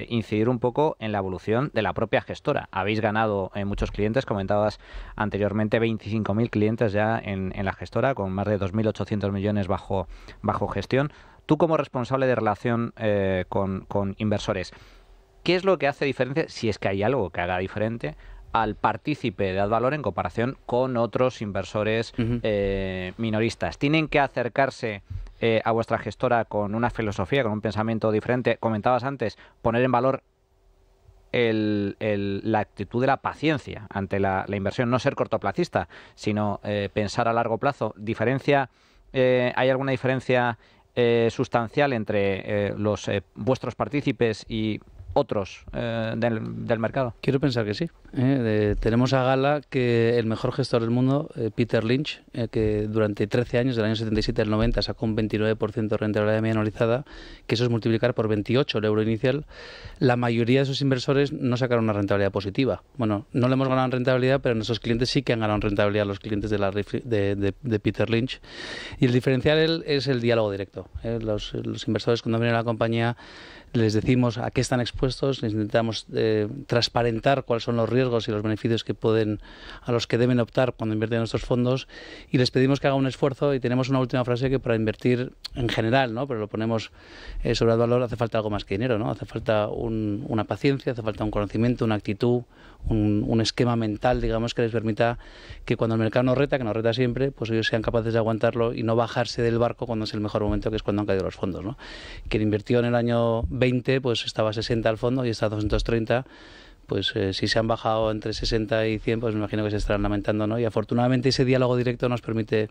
incidir un poco en la evolución de la propia gestora. Habéis ganado muchos clientes, comentabas anteriormente 25.000 clientes ya en la gestora, con más de 2.800 millones bajo gestión. Tú como responsable de relación con inversores, ¿qué es lo que hace diferencia, si es que hay algo que haga diferente, al partícipe de Advalor en comparación con otros inversores minoristas? ¿Tienen que acercarse a vuestra gestora con una filosofía, con un pensamiento diferente? Comentabas antes, poner en valor la actitud de la paciencia ante la inversión, no ser cortoplacista, sino pensar a largo plazo. ¿Hay alguna diferencia sustancial entre vuestros partícipes y otros del mercado? Quiero pensar que sí. Tenemos a gala que el mejor gestor del mundo, Peter Lynch, que durante 13 años, del año 77 al 90, sacó un 29% de rentabilidad media anualizada, que eso es multiplicar por 28 el euro inicial. La mayoría de esos inversores no sacaron una rentabilidad positiva. Bueno, no le hemos ganado en rentabilidad, pero nuestros clientes sí que han ganado en rentabilidad, los clientes de Peter Lynch. Y el diferencial es el diálogo directo. Los inversores, cuando vienen a la compañía, les decimos a qué están expuestos, les intentamos transparentar cuáles son los riesgos y los beneficios a los que deben optar cuando invierten en nuestros fondos, y les pedimos que hagan un esfuerzo. Y tenemos una última frase, que para invertir en general, ¿no?, pero lo ponemos sobre el valor, hace falta algo más que dinero, ¿no? Hace falta una paciencia, hace falta un conocimiento, una actitud, un esquema mental, digamos, que les permita que cuando el mercado nos reta siempre, pues ellos sean capaces de aguantarlo y no bajarse del barco cuando es el mejor momento, que es cuando han caído los fondos, ¿no? Quien invirtió en el año 20, pues estaba a 60 al fondo y está a 230, pues si se han bajado entre 60 y 100, pues me imagino que se estarán lamentando, ¿no? Y afortunadamente ese diálogo directo nos permite,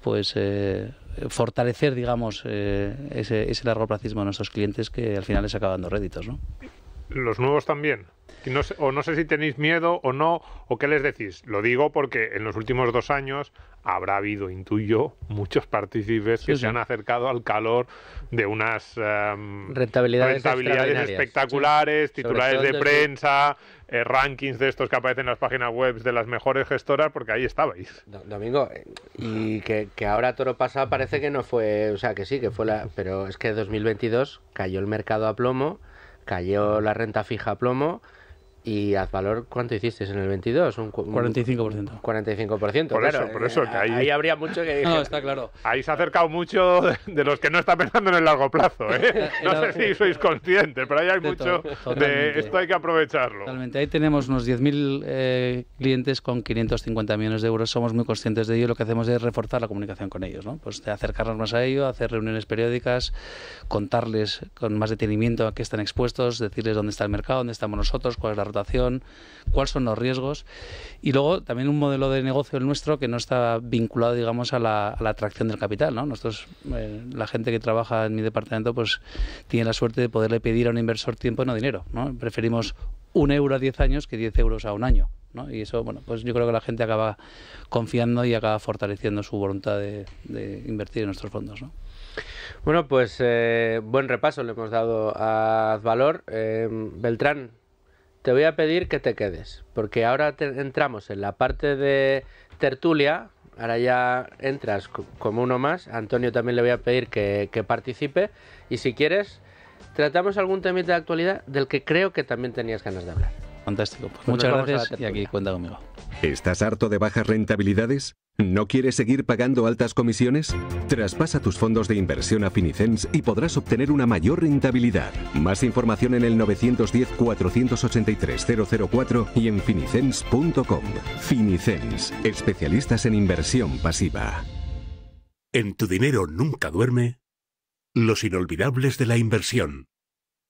pues, fortalecer, digamos, ese largoplacismo de nuestros clientes, que al final les acaba dando réditos, ¿no? Los nuevos también. No sé si tenéis miedo o no, o qué les decís. Lo digo porque en los últimos 2 años habrá habido, intuyo, muchos partícipes que se han acercado al calor de unas rentabilidades espectaculares, titulares de prensa, rankings de estos que aparecen en las páginas web de las mejores gestoras, porque ahí estabais. Domingo, y que ahora toro pasado parece que no fue, o sea, que sí, que fue pero es que 2022 cayó el mercado a plomo, cayó la renta fija a plomo. ¿Y Azvalor cuánto hicisteis en el 22? Un 45%. 45%, por eso, que ahí habría mucho que... No, está claro. Ahí se ha acercado mucho de los que no está pensando en el largo plazo, ¿eh? No sé si sois conscientes, pero ahí hay mucho de esto, hay que aprovecharlo. Totalmente. Ahí tenemos unos 10.000 clientes con 550 millones de euros. Somos muy conscientes de ello. Lo que hacemos es reforzar la comunicación con ellos, ¿no? Pues de acercarnos más a ello, hacer reuniones periódicas, contarles con más detenimiento a qué están expuestos, decirles dónde está el mercado, dónde estamos nosotros, cuál es la cuáles son los riesgos, y luego también un modelo de negocio el nuestro que no está vinculado, digamos, a la atracción del capital, ¿no? Nosotros, la gente que trabaja en mi departamento, pues tiene la suerte de poderle pedir a un inversor tiempo y no dinero, ¿no? Preferimos 1 euro a 10 años que 10 euros a 1 año, ¿no? Y eso, bueno, pues yo creo que la gente acaba confiando y acaba fortaleciendo su voluntad de invertir en nuestros fondos, ¿no? Bueno, pues buen repaso le hemos dado a Azvalor. Beltrán, te voy a pedir que te quedes, porque ahora entramos en la parte de tertulia. Ahora ya entras como uno más. A Antonio también le voy a pedir que participe. Y si quieres, tratamos algún temita de actualidad del que creo que también tenías ganas de hablar. Fantástico. Pues muchas gracias y aquí cuenta conmigo. ¿Estás harto de bajas rentabilidades? ¿No quieres seguir pagando altas comisiones? Traspasa tus fondos de inversión a Finicens y podrás obtener una mayor rentabilidad. Más información en el 910-483-004 y en finicens.com. Finicens, especialistas en inversión pasiva. En tu dinero nunca duerme. Los inolvidables de la inversión.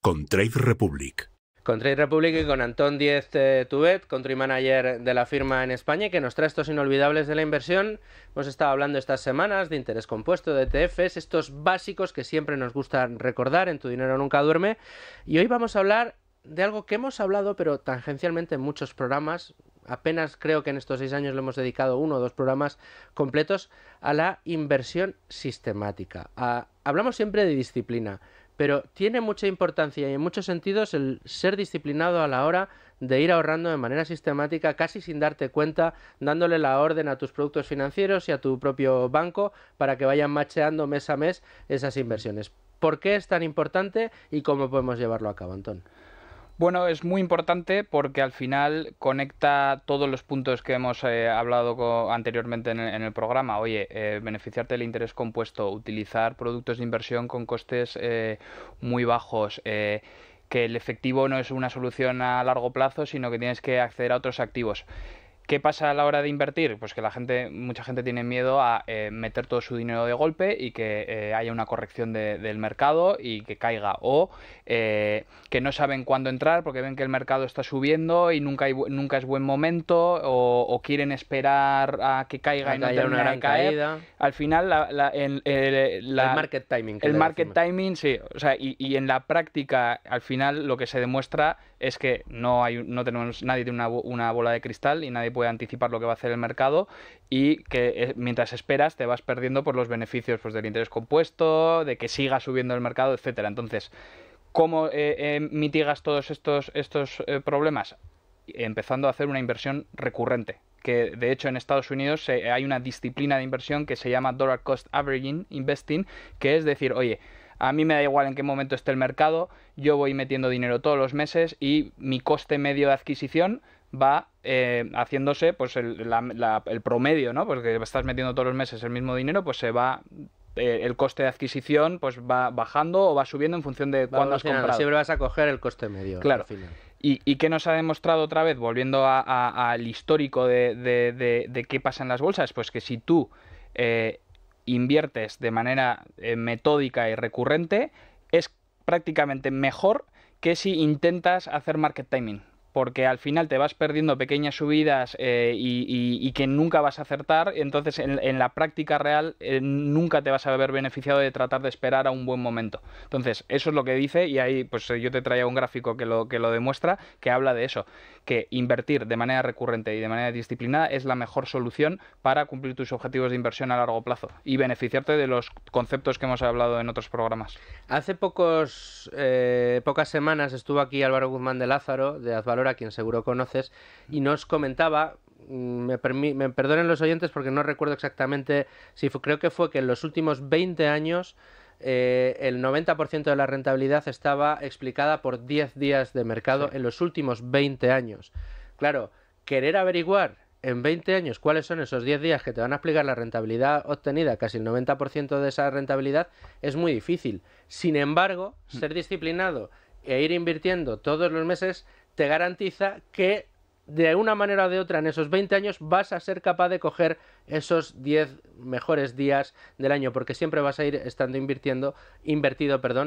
Con Trade Republic. Con Trade Republic y con Antón Díez Tubet, country manager de la firma en España, que nos trae estos inolvidables de la inversión. Hemos estado hablando estas semanas de interés compuesto, de ETFs, estos básicos que siempre nos gusta recordar en Tu dinero nunca duerme. Y hoy vamos a hablar de algo que hemos hablado, pero tangencialmente en muchos programas. Apenas creo que en estos 6 años le hemos dedicado 1 o 2 programas completos a la inversión sistemática. Hablamos siempre de disciplina, pero tiene mucha importancia y en muchos sentidos el ser disciplinado a la hora de ir ahorrando de manera sistemática, casi sin darte cuenta, dándole la orden a tus productos financieros y a tu propio banco para que vayan macheando mes a mes esas inversiones. ¿Por qué es tan importante y cómo podemos llevarlo a cabo, Antón? Bueno, es muy importante porque al final conecta todos los puntos que hemos hablado anteriormente en el programa. Oye, beneficiarte del interés compuesto, utilizar productos de inversión con costes muy bajos, que el efectivo no es una solución a largo plazo, sino que tienes que acceder a otros activos. ¿Qué pasa a la hora de invertir? Pues que mucha gente tiene miedo a meter todo su dinero de golpe y que haya una corrección del mercado y que caiga, o que no saben cuándo entrar porque ven que el mercado está subiendo y nunca es buen momento, o quieren esperar a que caiga y no termina de caer. Caída. Al final el market timing. El market timing, sí. O sea, y en la práctica, al final lo que se demuestra es que nadie tiene una bola de cristal y nadie puede anticipar lo que va a hacer el mercado, y que mientras esperas te vas perdiendo por los beneficios del interés compuesto, de que siga subiendo el mercado, etcétera. Entonces, ¿cómo mitigas todos estos problemas? Empezando a hacer una inversión recurrente, que de hecho en Estados Unidos hay una disciplina de inversión que se llama Dollar Cost Averaging Investing, que es decir, oye, a mí me da igual en qué momento esté el mercado, yo voy metiendo dinero todos los meses y mi coste medio de adquisición va haciéndose pues el promedio, ¿no? Porque estás metiendo todos los meses el mismo dinero, pues se va el coste de adquisición pues va bajando o va subiendo en función de cuándo has comprado. Siempre vas a coger el coste medio. Claro. Al final. ¿Y qué nos ha demostrado otra vez, volviendo al histórico de qué pasa en las bolsas? Pues que si tú inviertes de manera metódica y recurrente, es prácticamente mejor que si intentas hacer market timing, porque al final te vas perdiendo pequeñas subidas y que nunca vas a acertar. Entonces en la práctica real nunca te vas a ver beneficiado de tratar de esperar a un buen momento. Entonces eso es lo que dice, y ahí pues yo te traía un gráfico que lo demuestra, que habla de eso, que invertir de manera recurrente y de manera disciplinada es la mejor solución para cumplir tus objetivos de inversión a largo plazo y beneficiarte de los conceptos que hemos hablado en otros programas. Hace pocas semanas estuvo aquí Álvaro Guzmán de Lázaro, de Azvalor, a quien seguro conoces, y nos comentaba, me perdonen los oyentes porque no recuerdo exactamente si creo que fue que en los últimos 20 años el 90% de la rentabilidad estaba explicada por 10 días de mercado, sí, en los últimos 20 años. Claro, querer averiguar en 20 años cuáles son esos 10 días que te van a explicar la rentabilidad obtenida, casi el 90% de esa rentabilidad, es muy difícil. Sin embargo, ser disciplinado e ir invirtiendo todos los meses te garantiza que de una manera o de otra en esos 20 años vas a ser capaz de coger esos 10 mejores días del año, porque siempre vas a ir estando invertido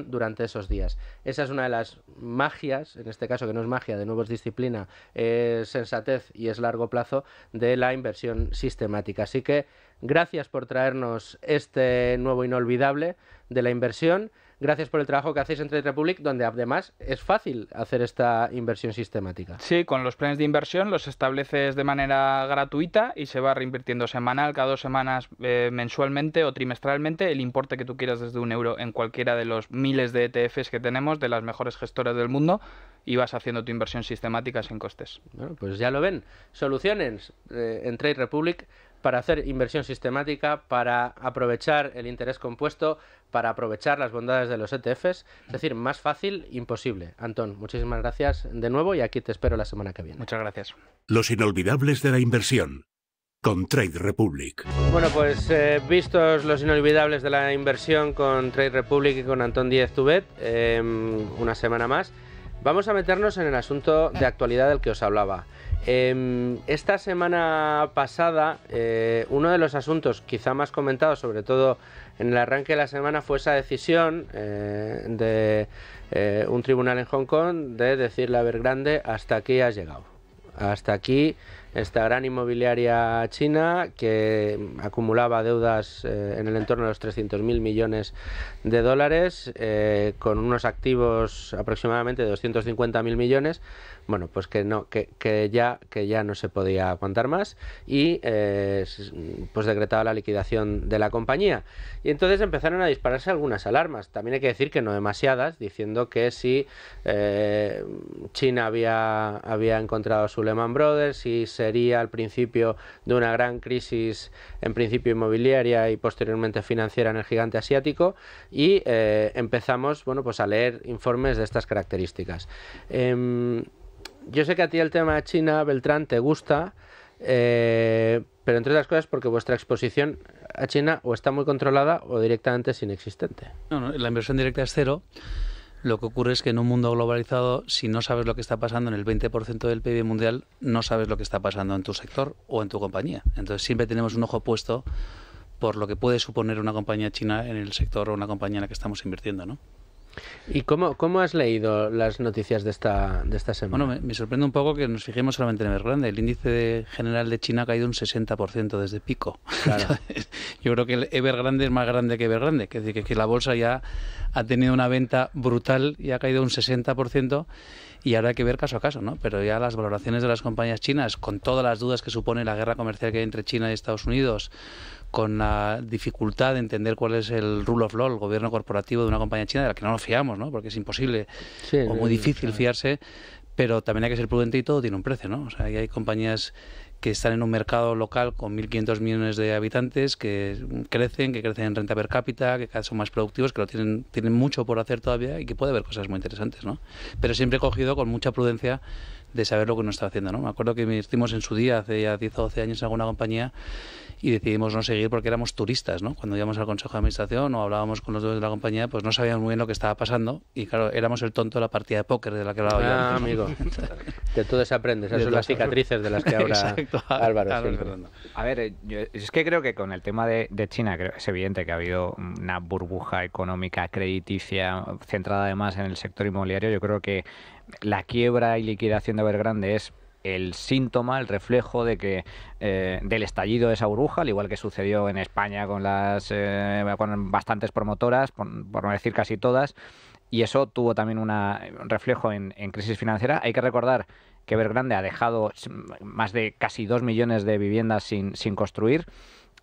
durante esos días. Esa es una de las magias, en este caso que no es magia, de nuevo es disciplina, es sensatez y es largo plazo de la inversión sistemática. Así que gracias por traernos este nuevo inolvidable de la inversión. Gracias por el trabajo que hacéis en Trade Republic, donde además es fácil hacer esta inversión sistemática. Sí, con los planes de inversión los estableces de manera gratuita y se va reinvirtiendo semanal, cada 2 semanas, mensualmente o trimestralmente, el importe que tú quieras, desde €1 en cualquiera de los miles de ETFs que tenemos, de las mejores gestoras del mundo, y vas haciendo tu inversión sistemática sin costes. Bueno, pues ya lo ven. Soluciones en Trade Republic para hacer inversión sistemática, para aprovechar el interés compuesto, para aprovechar las bondades de los ETFs. Es decir, más fácil, imposible. Antón, muchísimas gracias de nuevo y aquí te espero la semana que viene. Muchas gracias. Los inolvidables de la inversión con Trade Republic. Bueno, pues vistos los inolvidables de la inversión con Trade Republic y con Antón Díez Tubet, una semana más, vamos a meternos en el asunto de actualidad del que os hablaba. Esta semana pasada, uno de los asuntos quizá más comentados, sobre todo en el arranque de la semana, fue esa decisión de un tribunal en Hong Kong de decirle a Evergrande: hasta aquí has llegado. Hasta aquí esta gran inmobiliaria china que acumulaba deudas en el entorno de los 300.000 millones de dólares, con unos activos aproximadamente de 250.000 millones. Bueno, pues que ya no se podía aguantar más y pues decretaba la liquidación de la compañía. Y entonces empezaron a dispararse algunas alarmas, también hay que decir que no demasiadas, diciendo que si China había encontrado a su Lehman Brothers, si sería el principio de una gran crisis, en principio inmobiliaria y posteriormente financiera, en el gigante asiático, y empezamos, bueno, pues a leer informes de estas características. Yo sé que a ti el tema de China, Beltrán, te gusta, pero entre otras cosas porque vuestra exposición a China o está muy controlada o directamente es inexistente. No, la inversión directa es cero. Lo que ocurre es que en un mundo globalizado, si no sabes lo que está pasando en el 20% del PIB mundial, no sabes lo que está pasando en tu sector o en tu compañía. Entonces siempre tenemos un ojo puesto por lo que puede suponer una compañía china en el sector o una compañía en la que estamos invirtiendo, ¿no? ¿Y cómo has leído las noticias de esta semana? Bueno, me sorprende un poco que nos fijemos solamente en Evergrande. El índice general de China ha caído un 60% desde pico. Claro. Entonces, yo creo que el Evergrande es más grande que Evergrande, es decir, que la bolsa ya ha tenido una venta brutal y ha caído un 60%, y ahora hay que ver caso a caso, ¿no? Pero ya las valoraciones de las compañías chinas, con todas las dudas que supone la guerra comercial que hay entre China y Estados Unidos, con la dificultad de entender cuál es el rule of law, el gobierno corporativo de una compañía china, de la que no nos fiamos, ¿no? Porque es imposible o muy difícil fiarse, pero también hay que ser prudente y todo tiene un precio, ¿no? O sea, hay compañías que están en un mercado local con 1.500 millones de habitantes, que crecen en renta per cápita, que cada vez son más productivos, que tienen mucho por hacer todavía y que puede haber cosas muy interesantes, ¿no? Pero siempre he cogido con mucha prudencia de saber lo que uno está haciendo, ¿no? Me acuerdo que investimos en su día, hace ya 10 o 12 años, en alguna compañía, y decidimos no seguir porque éramos turistas, ¿no? Cuando íbamos al consejo de administración o hablábamos con los dueños de la compañía, pues no sabíamos muy bien lo que estaba pasando, y claro, éramos el tonto de la partida de póker de la que hablaba yo antes, ¿no? Amigo, de todo se aprende, esas son las cicatrices de las que habla Álvaro. A ver, yo es que creo que con el tema de China, creo es evidente que ha habido una burbuja económica crediticia centrada además en el sector inmobiliario. Yo creo que la quiebra y liquidación de Evergrande es el síntoma, el reflejo de que del estallido de esa burbuja, al igual que sucedió en España con con bastantes promotoras, por no decir casi todas, y eso tuvo también un reflejo en crisis financiera. Hay que recordar que Evergrande ha dejado más de casi 2 millones de viviendas sin construir,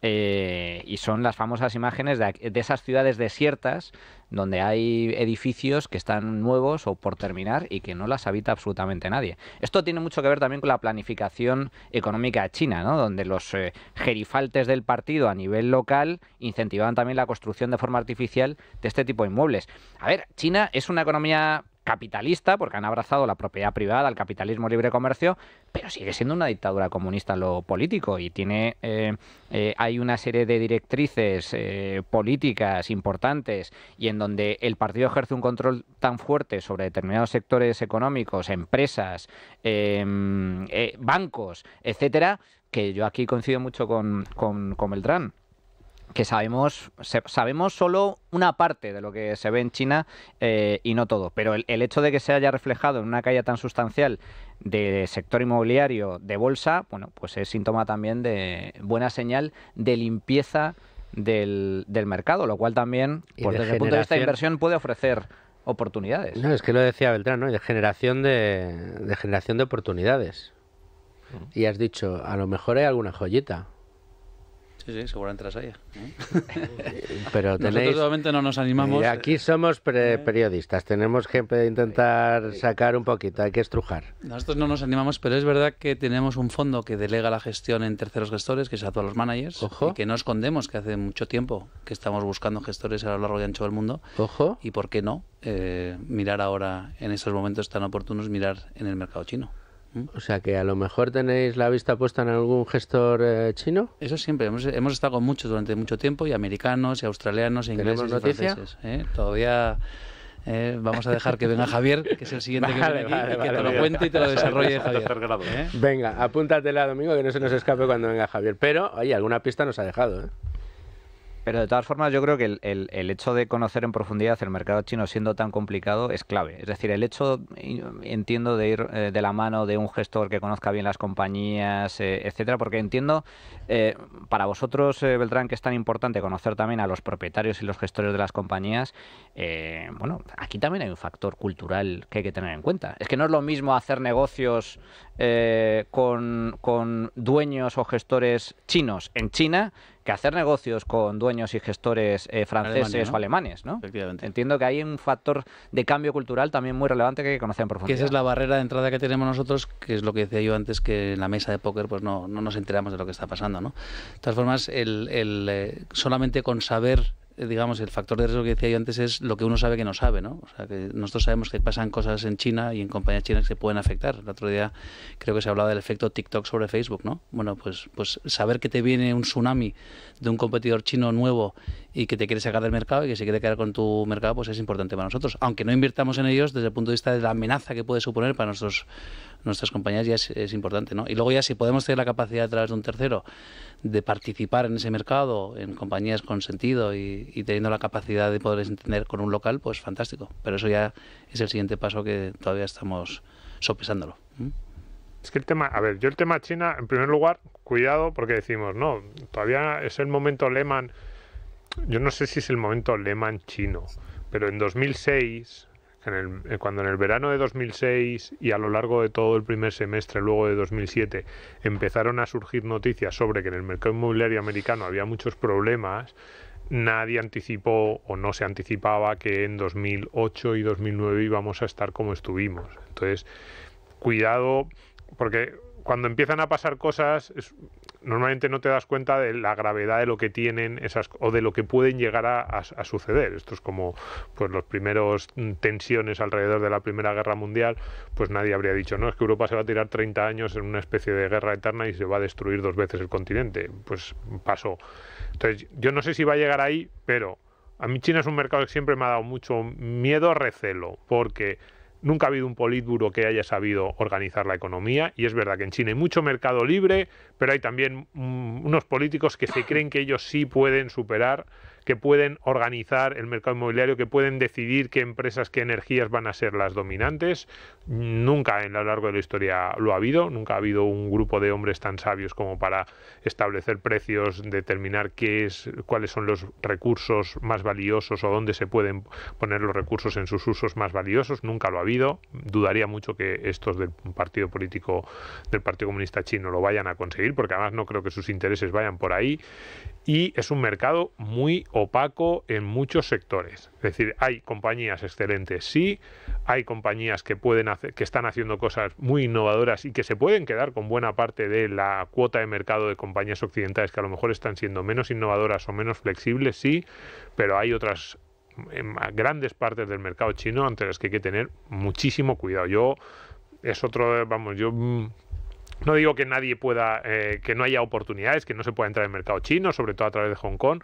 y son las famosas imágenes de esas ciudades desiertas donde hay edificios que están nuevos o por terminar y que no las habita absolutamente nadie. Esto tiene mucho que ver también con la planificación económica china, ¿no? Donde los gerifaltes del partido a nivel local incentivaban también la construcción de forma artificial de este tipo de inmuebles. A ver, China es una economía capitalista, porque han abrazado la propiedad privada, el capitalismo libre comercio, pero sigue siendo una dictadura comunista en lo político, y hay una serie de directrices políticas importantes, y en donde el partido ejerce un control tan fuerte sobre determinados sectores económicos, empresas, bancos, etcétera, que yo aquí coincido mucho con Beltrán, que sabemos solo una parte de lo que se ve en China, y no todo. Pero el hecho de que se haya reflejado en una caída tan sustancial de sector inmobiliario, de bolsa, bueno, pues es síntoma también de buena señal de limpieza del mercado, lo cual también, pues desde el punto de vista de inversión, puede ofrecer oportunidades. No, es que lo decía Beltrán, ¿no? De generación de oportunidades. Y has dicho, a lo mejor hay alguna joyita. Sí, seguramente las haya, ¿eh? Pero nosotros nuevamente no nos animamos. Aquí somos periodistas, tenemos que intentar sacar un poquito, hay que estrujar. Nosotros no nos animamos, pero es verdad que tenemos un fondo que delega la gestión en terceros gestores, que es a todos los managers. Ojo. Y que no escondemos que hace mucho tiempo que estamos buscando gestores a lo largo y ancho del mundo. Ojo. Y por qué no mirar ahora, en estos momentos tan oportunos, mirar en el mercado chino. O sea que a lo mejor tenéis la vista puesta en algún gestor chino. Eso siempre, hemos estado con muchos durante mucho tiempo, y americanos, y australianos, y ingleses, y franceses. Todavía vamos a dejar que venga Javier, que es el siguiente que viene aquí, y que te lo cuente y te lo desarrolle Javier. Venga, apúntatela, Domingo, que no se nos escape cuando venga Javier. Pero, oye, alguna pista nos ha dejado, ¿eh? Pero de todas formas yo creo que el hecho de conocer en profundidad el mercado chino siendo tan complicado es clave. Es decir, el hecho, entiendo, de ir de la mano de un gestor que conozca bien las compañías, etcétera, porque entiendo, para vosotros, Beltrán, que es tan importante conocer también a los propietarios y los gestores de las compañías. Bueno, aquí también hay un factor cultural que hay que tener en cuenta. Es que no es lo mismo hacer negocios con dueños o gestores chinos en China que hacer negocios con dueños y gestores franceses, Alemania, ¿no? O alemanes, ¿no? Efectivamente. Entiendo que hay un factor de cambio cultural también muy relevante que hay que conocer en profundidad. Que esa es la barrera de entrada que tenemos nosotros, que es lo que decía yo antes, que en la mesa de póker pues no nos enteramos de lo que está pasando, ¿no? De todas formas, solamente con saber digamos, el factor de riesgo que decía yo antes es lo que uno sabe que no sabe, ¿no? O sea, que nosotros sabemos que pasan cosas en China y en compañías chinas que se pueden afectar. El otro día creo que se hablaba del efecto TikTok sobre Facebook, ¿no? Bueno, pues saber que te viene un tsunami de un competidor chino nuevo y que te quiere sacar del mercado y que se quiere quedar con tu mercado, pues es importante para nosotros. Aunque no invirtamos en ellos, desde el punto de vista de la amenaza que puede suponer para nuestras compañías ya es importante, ¿no? Y luego ya si podemos tener la capacidad a través de un tercero de participar en ese mercado, en compañías con sentido y teniendo la capacidad de poder entender con un local, pues fantástico. Pero eso ya es el siguiente paso que todavía estamos sopesándolo. Es que el tema China, en primer lugar, cuidado, porque decimos, no, todavía es el momento Lehman. Yo no sé si es el momento Lehman chino, pero en 2006, cuando en el verano de 2006 y a lo largo de todo el primer semestre luego de 2007 empezaron a surgir noticias sobre que en el mercado inmobiliario americano había muchos problemas, nadie anticipó o no se anticipaba que en 2008 y 2009 íbamos a estar como estuvimos. Entonces, cuidado, porque cuando empiezan a pasar cosas, normalmente no te das cuenta de la gravedad de lo que tienen esas o de lo que pueden llegar a suceder. Esto es como pues los primeros tensiones alrededor de la Primera Guerra Mundial, pues nadie habría dicho, no, es que Europa se va a tirar 30 años en una especie de guerra eterna y se va a destruir 2 veces el continente. Pues pasó. Entonces, yo no sé si va a llegar ahí, pero a mí China es un mercado que siempre me ha dado mucho miedo, recelo, porque nunca ha habido un politburo que haya sabido organizar la economía, y es verdad que en China hay mucho mercado libre, pero hay también unos políticos que se creen que ellos sí pueden superar, que pueden organizar el mercado inmobiliario, que pueden decidir qué empresas, qué energías van a ser las dominantes. Nunca en lo largo de la historia lo ha habido, nunca ha habido un grupo de hombres tan sabios como para establecer precios, determinar cuáles son los recursos más valiosos o dónde se pueden poner los recursos en sus usos más valiosos. Nunca lo ha habido. Dudaría mucho que estos del partido político del Partido Comunista Chino lo vayan a conseguir, porque además no creo que sus intereses vayan por ahí. Y es un mercado muy opaco en muchos sectores. Es decir, hay compañías excelentes, sí, hay compañías que están haciendo cosas muy innovadoras y que se pueden quedar con buena parte de la cuota de mercado de compañías occidentales que a lo mejor están siendo menos innovadoras o menos flexibles, sí, pero hay otras grandes partes del mercado chino ante las que hay que tener muchísimo cuidado. Yo no digo que nadie pueda, que no haya oportunidades, que no se pueda entrar en el mercado chino, sobre todo a través de Hong Kong,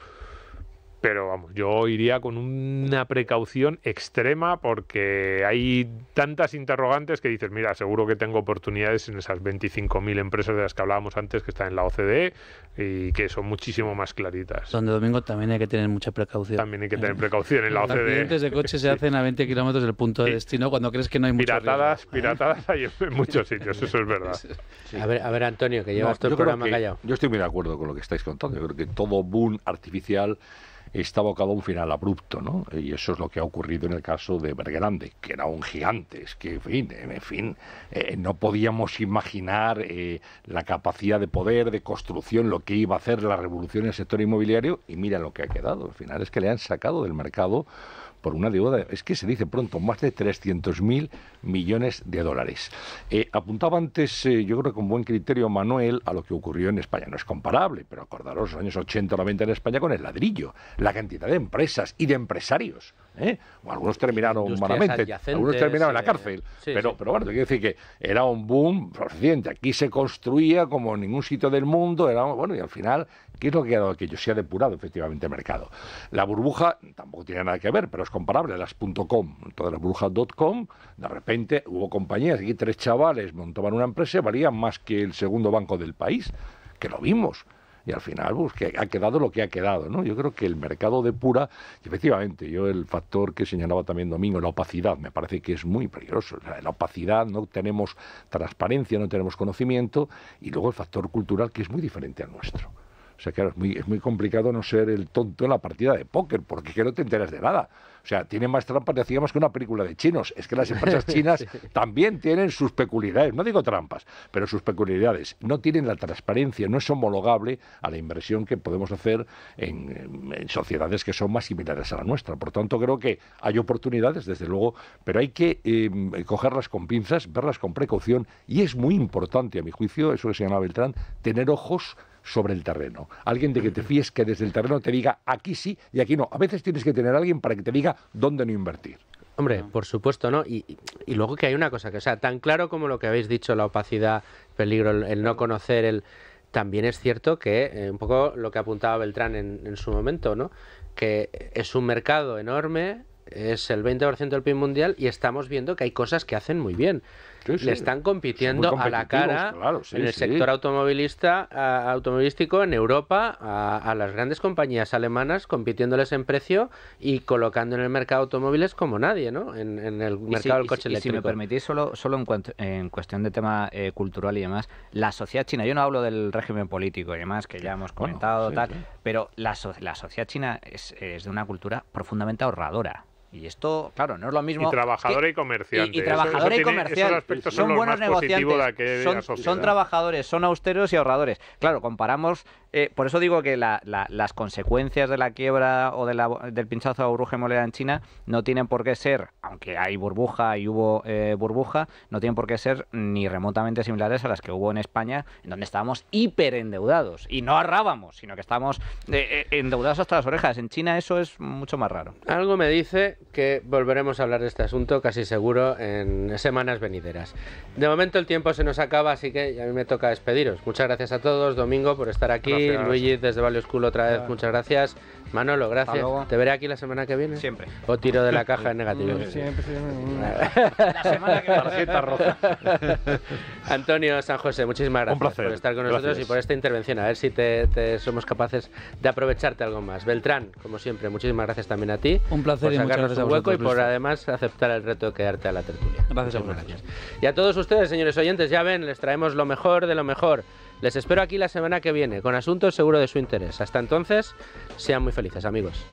pero vamos, yo iría con una precaución extrema porque hay tantas interrogantes que dices, mira, seguro que tengo oportunidades en esas 25.000 empresas de las que hablábamos antes que están en la OCDE y que son muchísimo más claritas. Donde Domingo también hay que tener mucha precaución. También hay que tener precaución en la OCDE. Los accidentes de coche se hacen a 20 kilómetros del punto de destino cuando crees que no hay mucho piratadas hay en muchos sitios, eso es verdad. Sí. A ver, Antonio, que llevas todo el programa callado. Yo estoy muy de acuerdo con lo que estáis contando. Yo creo que todo boom artificial está abocado a un final abrupto, ¿no? Y eso es lo que ha ocurrido en el caso de Evergrande, que era un gigante. Es que, en fin, no podíamos imaginar la capacidad de poder, de construcción, lo que iba a hacer la revolución en el sector inmobiliario, y mira lo que ha quedado. Al final es que le han sacado del mercado por una deuda, es que se dice pronto, más de 300.000 millones de dólares. Apuntaba antes, yo creo que con buen criterio, Manuel, a lo que ocurrió en España. No es comparable, pero acordaros los años 80 o 90 en España con el ladrillo, la cantidad de empresas y de empresarios. Algunos terminaron malamente, algunos terminaron en la cárcel, pero bueno, te quiero decir que era un boom reciente. Aquí se construía como en ningún sitio del mundo, y al final, ¿qué es lo que ha dado aquello? Se ha depurado efectivamente el mercado. La burbuja tampoco tiene nada que ver, pero es comparable a las .com, todas las burbujas.com. De repente hubo compañías, aquí 3 chavales montaban una empresa y valían más que el segundo banco del país, que lo vimos. Y al final, pues, que ha quedado lo que ha quedado, ¿no? Yo creo que el mercado depura, y efectivamente, el factor que señalaba también Domingo, la opacidad, me parece que es muy peligroso. La opacidad, no tenemos transparencia, no tenemos conocimiento, y luego el factor cultural, que es muy diferente al nuestro. O sea, claro, es muy complicado no ser el tonto en la partida de póker, porque es que no te enteras de nada. O sea, tiene más trampas, decíamos, que una película de chinos. Es que las empresas chinas también tienen sus peculiaridades. No digo trampas, pero sus peculiaridades. No tienen la transparencia, no es homologable a la inversión que podemos hacer en sociedades que son más similares a la nuestra. Por tanto, creo que hay oportunidades, desde luego, pero hay que cogerlas con pinzas, verlas con precaución, y es muy importante, a mi juicio, eso que señalaba Beltrán, tener ojos sobre el terreno. Alguien de que te fíes que desde el terreno te diga aquí sí y aquí no. A veces tienes que tener a alguien para que te diga dónde no invertir. Hombre, por supuesto, ¿no? Y luego que hay una cosa que, o sea, tan claro como lo que habéis dicho, la opacidad, peligro, el no conocer, también es cierto que un poco lo que apuntaba Beltrán en su momento, ¿no? Que es un mercado enorme, es el 20% del PIB mundial y estamos viendo que hay cosas que hacen muy bien. Sí, sí. Le están compitiendo a la cara claro, sí, en el sector automovilístico en Europa a las grandes compañías alemanas, compitiéndoles en precio y colocando en el mercado automóviles como nadie, ¿no? En el mercado del coche eléctrico. Si me permitís, solo en cuestión de tema cultural y demás, la sociedad china, yo no hablo del régimen político y demás, que ya hemos comentado, pero la sociedad china es de una cultura profundamente ahorradora. Y esto, claro, no es lo mismo... Y trabajadora y comerciante. Y trabajadora y comercial. Son buenos negociantes. Son trabajadores, son austeros y ahorradores. Claro, comparamos... por eso digo que las consecuencias de la quiebra o del pinchazo de burbuja inmobiliaria en China no tienen por qué ser, aunque hay burbuja y hubo burbuja, no tienen por qué ser ni remotamente similares a las que hubo en España, en donde estábamos hiperendeudados. Y no ahorrábamos, sino que estábamos endeudados hasta las orejas. En China eso es mucho más raro. Algo me dice que volveremos a hablar de este asunto casi seguro en semanas venideras. De momento el tiempo se nos acaba, así que a mí me toca despediros. Muchas gracias a todos, Domingo, por estar aquí. Gracias. Luigi, desde Value School otra vez, muchas gracias. Manolo, gracias. Te veré aquí la semana que viene. Siempre. O tiro de la caja en negativo. Siempre. La semana que viene. Tarjeta roja. Antonio San José, muchísimas gracias. Un placer. Por estar con nosotros y por esta intervención. A ver si somos capaces de aprovecharte algo más. Beltrán, como siempre, muchísimas gracias también a ti. Un placer por y muchas gracias a hueco vosotros, y por Luis. además aceptar el reto de quedarte a la tertulia. Gracias a Muchísimas vosotros. gracias. Y a todos ustedes, señores oyentes, ya ven, les traemos lo mejor de lo mejor. Les espero aquí la semana que viene con asuntos seguro de su interés. Hasta entonces, sean muy felices, amigos.